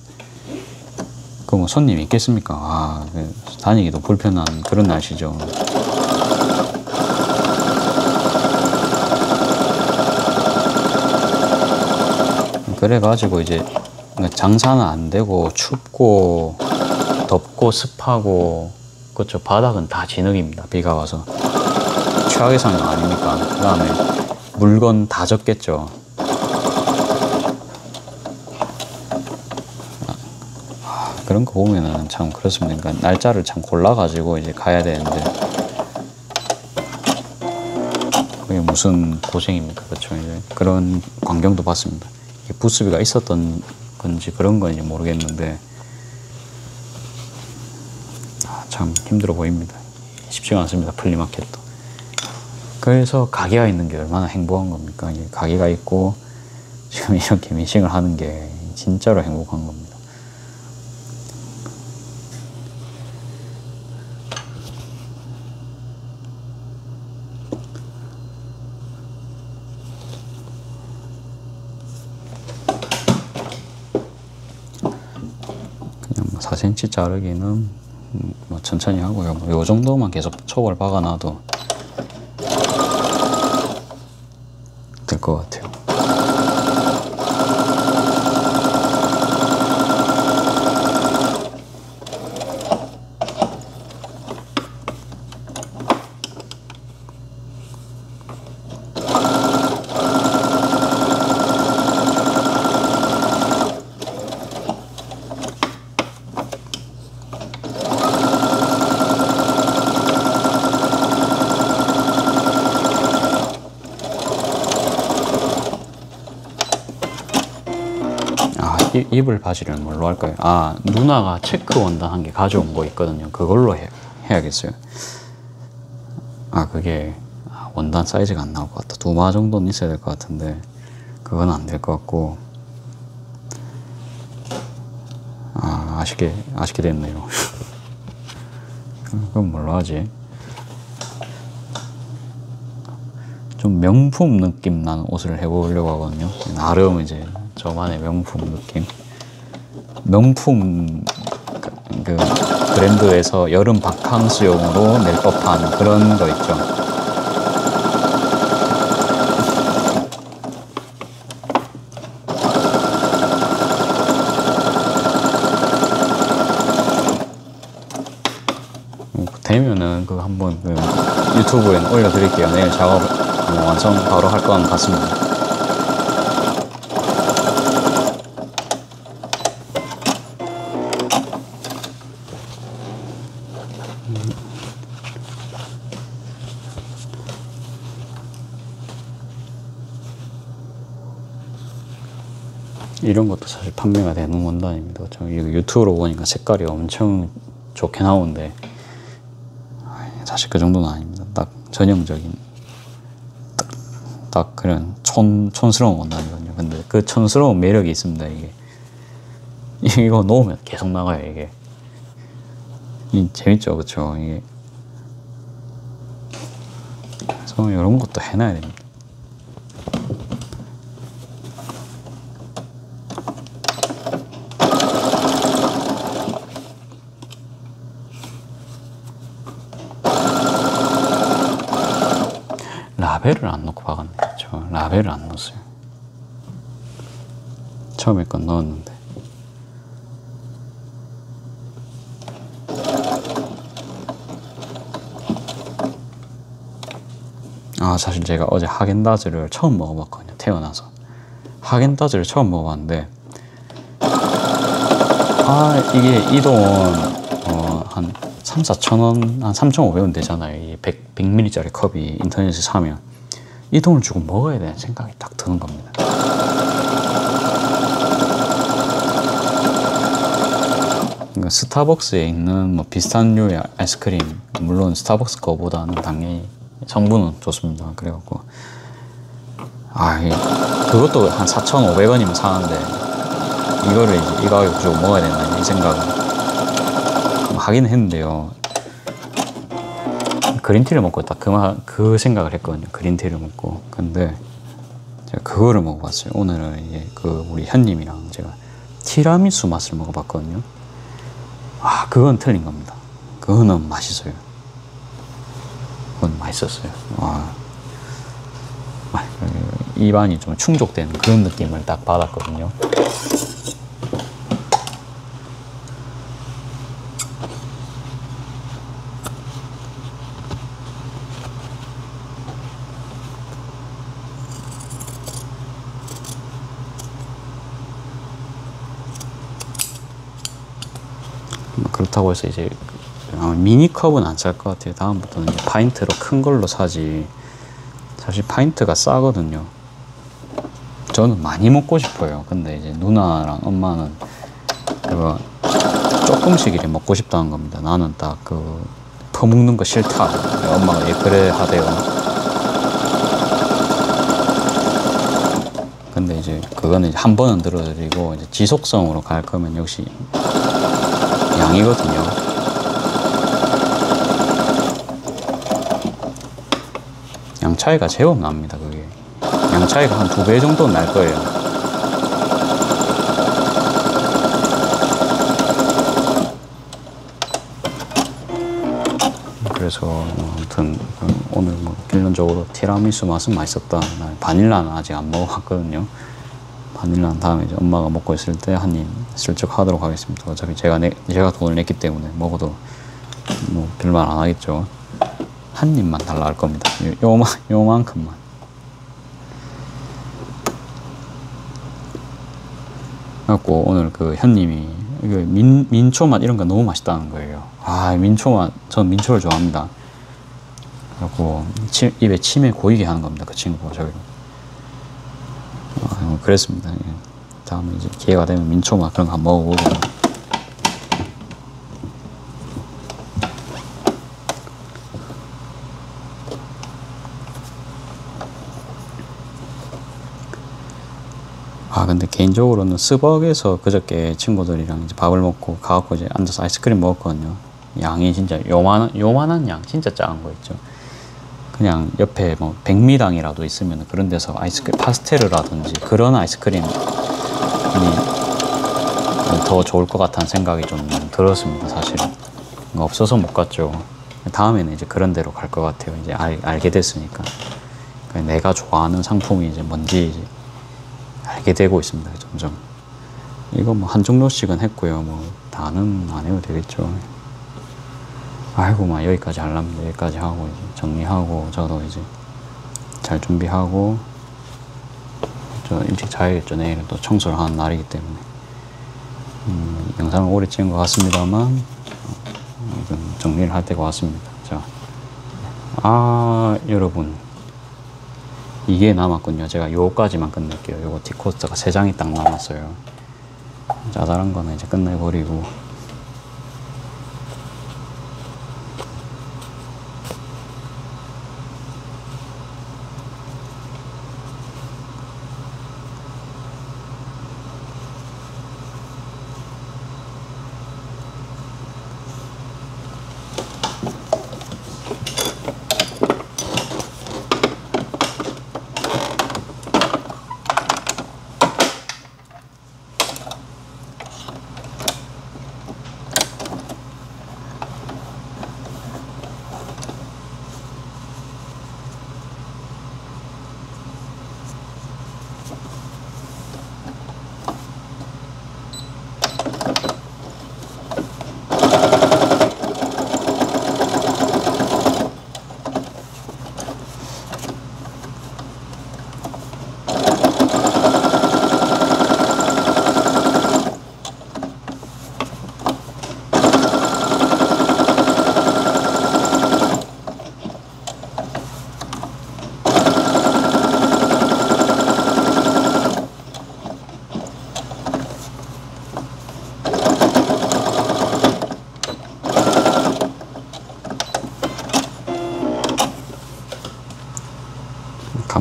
그 뭐 손님 있겠습니까? 아, 다니기도 불편한 그런 날씨죠. 그래가지고 이제 장사는 안 되고 춥고 덥고 습하고 그렇죠. 바닥은 다 진흙입니다. 비가 와서 최악의 상황 아닙니까? 그 다음에 물건 다 젖겠죠. 그런 거 보면은 참 그렇습니다. 그러니까 날짜를 참 골라가지고 이제 가야 되는데 그게 무슨 고생입니까? 그렇죠. 이제 그런 광경도 봤습니다. 부스비가 있었던 건지 그런 건지 모르겠는데 참 힘들어 보입니다. 쉽지가 않습니다. 플리마켓도. 그래서 가게가 있는 게 얼마나 행복한 겁니까? 가게가 있고 지금 이렇게 미싱을 하는 게 진짜로 행복한 겁니다. 그냥 4cm 자르기는 뭐 천천히 하고요. 요 정도만 계속 촉을 박아놔도 될 것 같아요. 입을 바지를 뭘로 할까요? 아, 누나가 체크 원단 한 개 가져온 거 있거든요. 그걸로 해야겠어요. 아, 그게 원단 사이즈가 안 나올 것 같다. 2마 정도는 있어야 될 것 같은데 그건 안 될 것 같고. 아, 아쉽게 됐네요. 그럼 뭘로 하지? 좀 명품 느낌 나는 옷을 해보려고 하거든요. 나름 이제 저만의 명품 느낌. 명품 그 브랜드에서 여름 바캉스용으로 낼 법한 그런 거 있죠. 되면은 그 한번 그 유튜브에 올려드릴게요. 내일 작업 완성 바로 할 것 같습니다. 이런 것도 사실 판매가 되는 원단입니다. 저 유튜브로 보니까 색깔이 엄청 좋게 나오는데 사실 그 정도는 아닙니다. 딱 전형적인 딱 그런 촌스러운 원단이거든요. 근데 그 촌스러운 매력이 있습니다. 이거 놓으면 계속 나가요. 이게 재밌죠, 그렇죠? 이게 그래서 이런 것도 해놔야 됩니다. 라벨을 안 넣고 박았는데, 저 라벨을 안 넣었어요. 처음에 건 넣었는데. 사실 제가 어제 하겐다즈를 처음 먹어봤거든요. 태어나서 하겐다즈를 처음 먹어봤는데, 이게 이 돈 한 3,4천 원, 한 3,500원 되잖아요. 이 100ml짜리 컵이 인터넷에 사면 이 돈을 주고 먹어야 되는 생각이 딱 드는 겁니다. 그러니까 스타벅스에 있는 뭐 비슷한 류의 아이스크림, 물론 스타벅스 거보다는 당연히 성분은 좋습니다. 그래갖고 그것도 한 4,500원이면 사는데 이거를 이제 이 가격에 주고 먹어야 된다 이 생각을 하긴 했는데요. 그린티를 먹고 딱 그 생각을 했거든요. 그린티를 먹고. 근데 제가 그거를 먹어봤어요. 오늘은 이제 우리 현님이랑 제가 티라미수 맛을 먹어봤거든요. 그건 틀린 겁니다. 그거는 맛있어요. 그건 맛있었어요. 입안이 좀 충족되는 그런 느낌을 딱 받았거든요. 그렇다고 해서 이제 미니컵은 안 살 것 같아요. 다음부터는 이제 파인트로 큰 걸로 사지. 사실 파인트가 싸거든요. 저는 많이 먹고 싶어요. 근데 이제 누나랑 엄마는 이거 조금씩 이렇게 먹고 싶다는 겁니다. 나는 딱 퍼먹는 거 싫다. 엄마가 그래 하대요. 근데 이제 그거는 이제 한 번은 들어드리고 이제 지속성으로 갈 거면 역시 양이거든요. 양 차이가 제법 납니다. 그게 양 차이가 한 2배 정도는 날 거예요. 그래서 아무튼 오늘 결론적으로 티라미수 맛은 맛있었다. 바닐라는 아직 안 먹어봤거든요. 바닐라는 다음에 이제 엄마가 먹고 있을 때 한 입 슬쩍 하도록 하겠습니다. 어차피 제가 돈을 냈기 때문에 먹어도 뭐 별말 안 하겠죠. 한 입만 달라 할 겁니다. 요만큼만. 그래갖고 오늘 현님이 민초맛 이런 거 너무 맛있다는 거예요. 민초맛, 전 민초를 좋아합니다. 그래갖고 입에 침에 고이게 하는 겁니다. 그 친구가 저기로. 그랬습니다. 다음에 이제 기회가 되면 민초맛 그런 거 한번 먹어보고. 근데 개인적으로는 스벅에서 그저께 친구들이랑 이제 밥을 먹고 가갖고 이제 앉아서 아이스크림 먹었거든요. 양이 진짜 요만한 양, 진짜 작은 거 있죠. 그냥 옆에 뭐 백미당이라도 있으면 그런 데서 파스텔이라든지 그런 아이스크림이 더 좋을 것 같다는 생각이 좀 들었습니다. 사실은 없어서 못 갔죠. 다음에는 이제 그런 데로 갈 것 같아요. 이제 알게 됐으니까. 내가 좋아하는 상품이 이제 뭔지 이제 알게 되고 있습니다. 점점. 이거 뭐 한 종류씩은 했고요. 뭐 다는 안 해도 되겠죠. 여기까지 하려면 여기까지 하고 이제 정리하고 저도 이제 잘 준비하고 저 일찍 자야겠죠. 내일은 또 청소를 하는 날이기 때문에 영상을 오래 찍은 것 같습니다만 정리를 할 때가 왔습니다. 자, 여러분 이게 남았군요. 제가 요거까지만 끝낼게요. 요거 티코스터가 3장이 딱 남았어요. 자잘한 거는 이제 끝내버리고.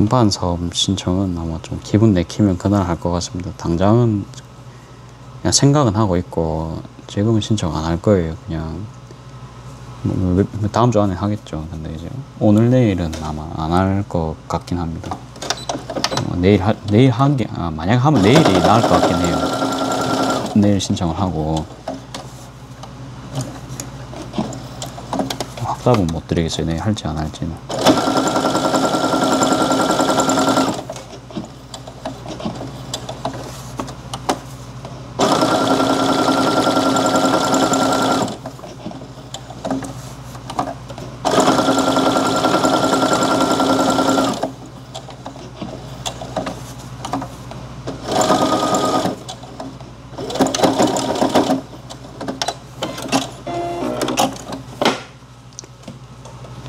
간판 사업 신청은 아마 좀 기분 내키면 그날 할 것 같습니다. 당장은 그냥 생각은 하고 있고 지금은 신청 안 할 거예요. 그냥 다음 주 안에 하겠죠. 근데 이제 오늘 내일은 아마 안 할 것 같긴 합니다. 내일 한 게 만약에 하면 내일이 나을 것 같긴 해요. 내일 신청을 하고 확답은 못 드리겠어요. 내일 할지 안 할지는.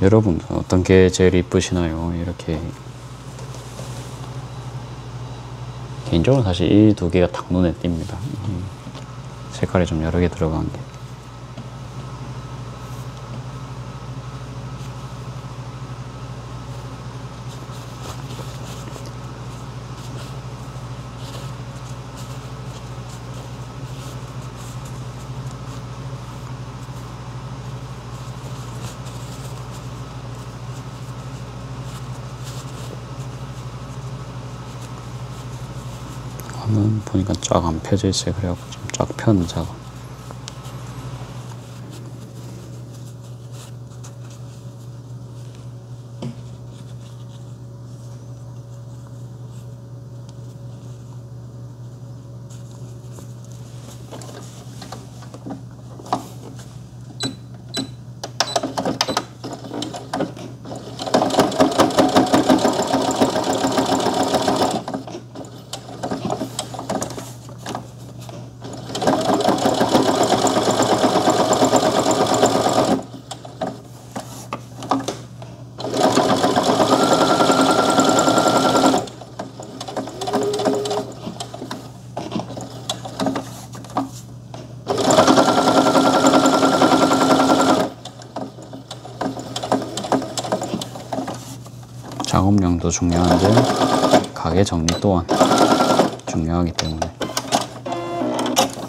여러분 어떤 게 제일 이쁘시나요? 이렇게 개인적으로 사실 이 두 개가 딱 눈에 띕니다. 색깔이 좀 여러 개 들어간 게. 화면 보니까 쫙 안 펴져 있어요. 그래갖고 좀 쫙 펴는 작업. 작업량도 중요한데 가게 정리 또한 중요하기 때문에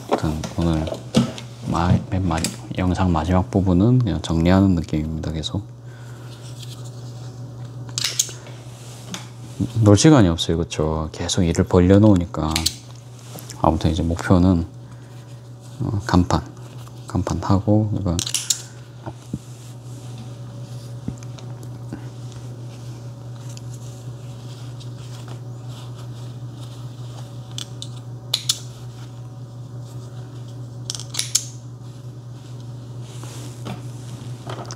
아무튼 오늘 영상 마지막 부분은 그냥 정리하는 느낌입니다. 계속 놀 시간이 없어요. 그렇죠? 계속 일을 벌려놓으니까. 아무튼 이제 목표는 간판 하고 이건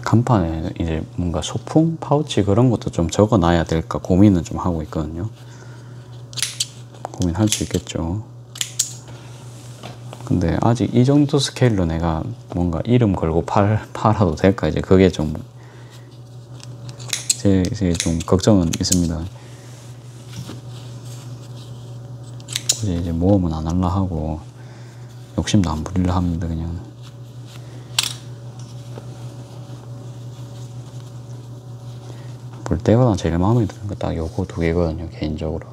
간판에 이제 뭔가 소품, 파우치 그런 것도 좀 적어놔야 될까 고민은 좀 하고 있거든요. 고민할 수 있겠죠. 근데 아직 이 정도 스케일로 내가 뭔가 이름 걸고 팔아도 될까? 이제 그게 좀 제 좀 걱정은 있습니다. 굳이 이제 모험은 안 할라 하고 욕심도 안 부리려 합니다. 그냥. 볼 때보다 제일 마음에 드는 거 딱 요거 두 개거든요. 개인적으로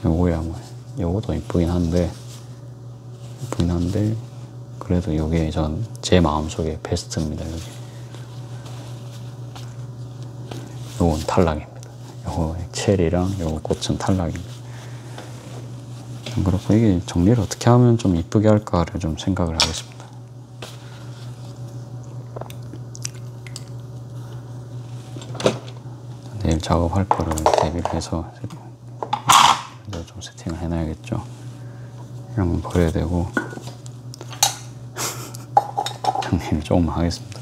요거야 뭐 요거도 이쁘긴 한데 그래도 요게 제 마음속에 베스트입니다. 여기 요건 탈락입니다. 요거 체리랑 요거 꽃은 탈락입니다. 그렇고 이게 정리를 어떻게 하면 좀 이쁘게 할까를 좀 생각을 하겠습니다. 내일 작업할 거를 대비를 해서 좀 세팅을 해놔야겠죠. 이런 건 버려야 되고 정리를 조금 하겠습니다.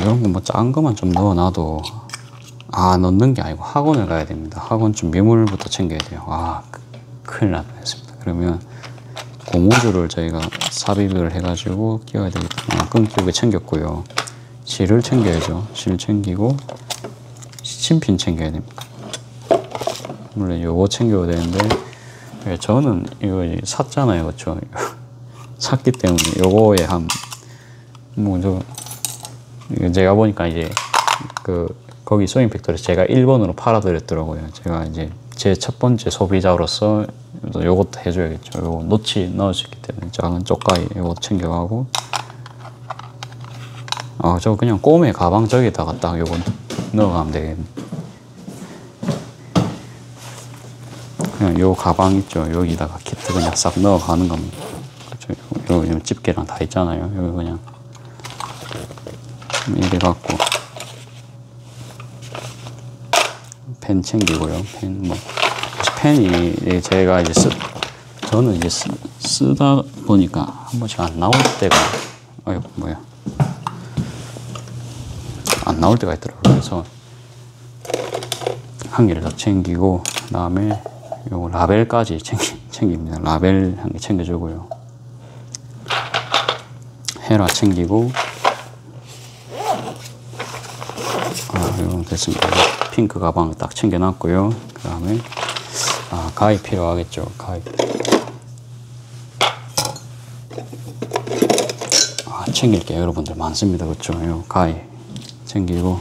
이런 거 뭐 작은 것만 좀 넣어놔도 넣는 게 아니고 학원을 가야 됩니다. 학원 준비물부터 챙겨야 돼요. 큰일 날 뻔했습니다. 그러면 고무줄을 저희가 삽입을 해가지고 끼워야 되겠다. 끈 끼우개 챙겼고요. 실을 챙겨야죠. 실 챙기고 시침핀 챙겨야 됩니다. 물론 요거 챙겨야 되는데 저는 이거 샀잖아요. 그렇죠? 샀기 때문에 요거에 한 뭐 제가 보니까 이제 거기 소잉 팩토리에서 제가 일본으로 팔아드렸더라고요. 제가 이제 제 첫 번째 소비자로서 요것도 해줘야겠죠. 요거 노치 넣을 수 있기 때문에 작은 쪽가위 요거 챙겨가고, 저 그냥 꼬매 가방 저기다가 딱 요거 넣어가면 되겠네. 그냥 요 가방 있죠. 여기다가 키트 그냥 싹 넣어가는 겁니다. 그렇죠. 요 집게랑 다 있잖아요. 여기 그냥 이래 갖고 펜 챙기고요. 펜이 제가 이제 저는 이제 쓰다 보니까 한 번씩 안 나올 때가, 안 나올 때가 있더라고요. 그래서 한 개를 더 챙기고, 그 다음에 요 라벨까지 챙깁니다. 라벨 한 개 챙겨주고요. 헤라 챙기고, 이건 됐습니다. 핑크 가방을 딱 챙겨놨고요. 그 다음에 가위 필요하겠죠. 가위. 챙길 게 여러분들 많습니다. 그렇죠? 요 가위 챙기고,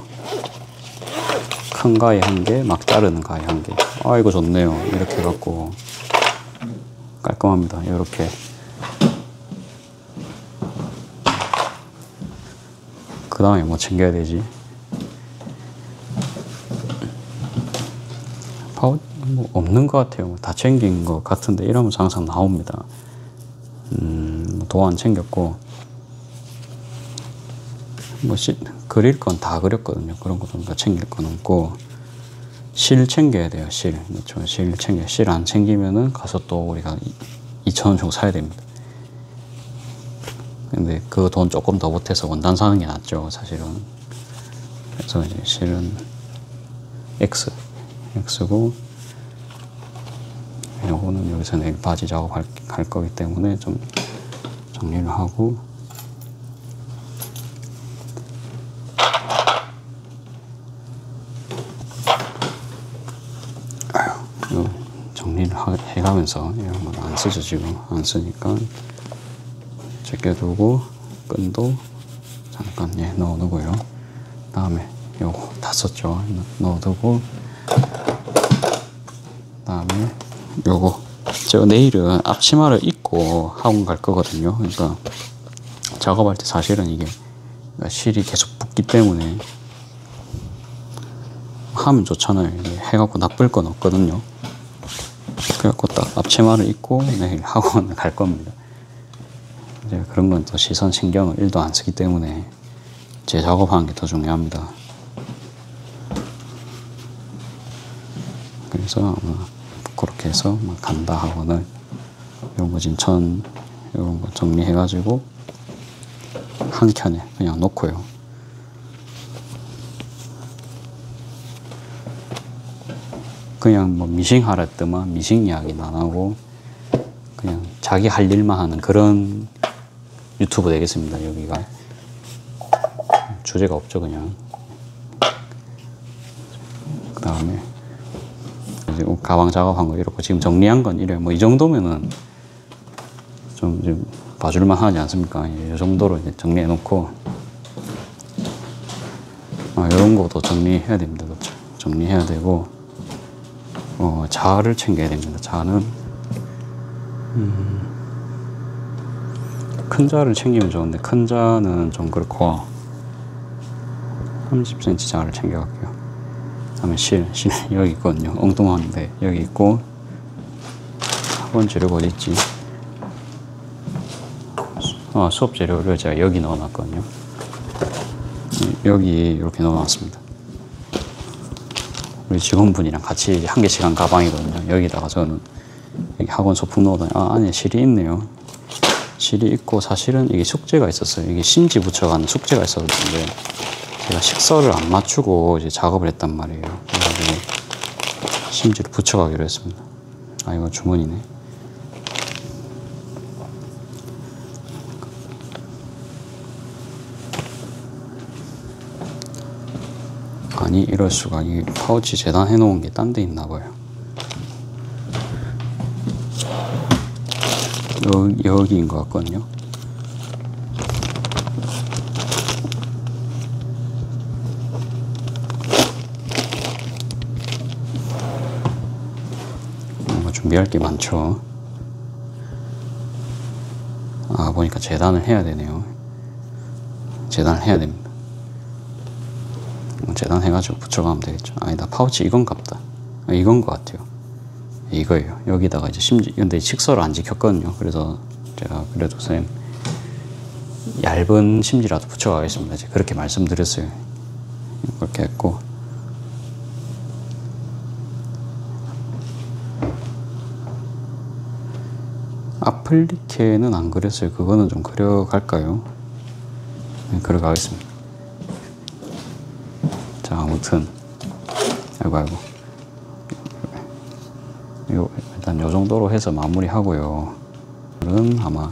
큰 가위 한 개, 막 자르는 가위 한 개. 이거 좋네요. 이렇게 해갖고 깔끔합니다. 이렇게. 그 다음에 뭐 챙겨야 되지? 파우치 뭐 없는 것 같아요. 다 챙긴 것 같은데 이러면서 항상 나옵니다. 도안 챙겼고, 뭐 그릴 건 다 그렸거든요. 그런 것도 챙길 건 없고, 실 챙겨야 돼요. 실. 그렇죠. 실 안 챙기면은 가서 또 우리가 2,000원 주고 사야 됩니다. 근데 그 돈 조금 더 보태서 원단 사는 게 낫죠, 사실은. 그래서 이제 실은 X고, 요거는 여기서 내일 바지 작업할 거기 때문에 좀 정리를 하고, 정리를 해가면서, 이런 건 안 쓰죠. 지금 안 쓰니까 제껴두고, 끈도 잠깐 넣어두고요. 다음에 요거 다 썼죠. 넣어두고, 다음에 요거 제가 내일은 앞치마를 입고 학원 갈 거거든요. 그러니까 작업할 때 사실은 이게 실이 계속 붙기 때문에 하면 좋잖아요. 이게 해갖고 나쁠 건 없거든요. 그래갖고 딱 앞치마를 입고 내일 학원을 갈 겁니다. 이제 그런 건 또 시선 신경을 1도 안 쓰기 때문에 제 작업하는 게 더 중요합니다. 그래서 그렇게 해서 간다 학원을, 이런 거 진천 이런 거 정리해가지고 한 켠에 그냥 놓고요. 그냥 뭐 미싱 하라 했더만 미싱 이야기는 안 하고 그냥 자기 할 일만 하는 그런 유튜브 되겠습니다. 여기가 주제가 없죠. 그냥 그 다음에 가방 작업한 거 이렇고 지금 정리한 건 이래요. 뭐 이 정도면은 좀 봐줄만 하지 않습니까? 이 정도로 이제 정리해 놓고, 이런 것도 정리해야 됩니다. 그렇죠? 정리해야 되고, 자를 챙겨야 됩니다. 자는 큰 자를 챙기면 좋은데 큰 자는 좀 그렇고 30cm 자를 챙겨갈게요. 다음에 실 여기 있거든요. 엉뚱한데 여기 있고, 학원 재료가 어디 있지? 수업 재료를 제가 여기 넣어놨거든요. 여기 이렇게 넣어놨습니다. 우리 직원분이랑 같이 한 개씩 한 가방이거든요. 여기다가 저는 여기 학원 소품 넣어뒀더니 안에 실이 있네요. 실이 있고, 사실은 이게 숙제가 있었어요. 이게 심지 붙여가는 숙제가 있었는데 제가 식서를 안 맞추고 이제 작업을 했단 말이에요. 그래가지고 심지를 붙여가기로 했습니다. 이거 주머니네. 아니 이럴 수가. 이 파우치 재단해 놓은 게 딴 데 있나 봐요. 여기인 것 같거든요. 뭐 준비할 게 많죠. 아, 보니까 재단을 해야 되네요. 재단을 해야 됩니다. 재단 해가지고 붙여가면 되겠죠. 아니다, 파우치 이건 같다. 이건 것 같아요. 이거예요. 여기다가 이제 근데 식서를 안 지켰거든요. 그래서 제가 그래도 선생님 얇은 심지라도 붙여가겠습니다. 이제 그렇게 말씀드렸어요. 그렇게 했고, 아플리케는 안 그렸어요. 그거는 좀 그려갈까요? 네, 그려가겠습니다. 자, 아무튼 아이고 이거 일단 요 정도로 해서 마무리하고요. 오늘은 아마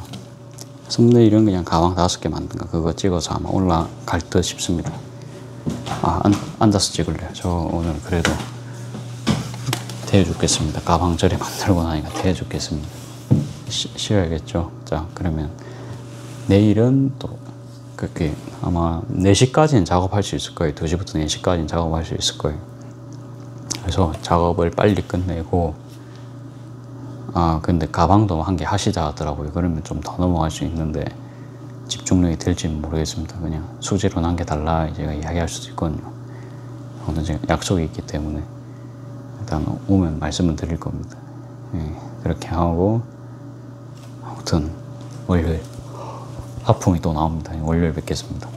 썸네일은 그냥 가방 5개 만든가 그거 찍어서 아마 올라갈 듯 싶습니다. 아, 앉아서 찍을래요. 저 오늘 그래도 대해 죽겠습니다. 가방 저리 만들고 나니까 대해 죽겠습니다. 쉬어야겠죠. 자, 그러면 내일은 또 그렇게 아마 4시까지는 작업할 수 있을 거예요. 2시부터 4시까지는 작업할 수 있을 거예요. 그래서 작업을 빨리 끝내고, 아, 근데 가방도 한 개 하시자 하더라고요. 그러면 좀 더 넘어갈 수 있는데 집중력이 될지는 모르겠습니다. 그냥 수지로 남겨달라 제가 이야기할 수도 있거든요. 오늘 제가 약속이 있기 때문에 일단 오면 말씀을 드릴 겁니다. 예, 그렇게 하고, 아무튼 월요일 하품이 또 나옵니다. 월요일 뵙겠습니다.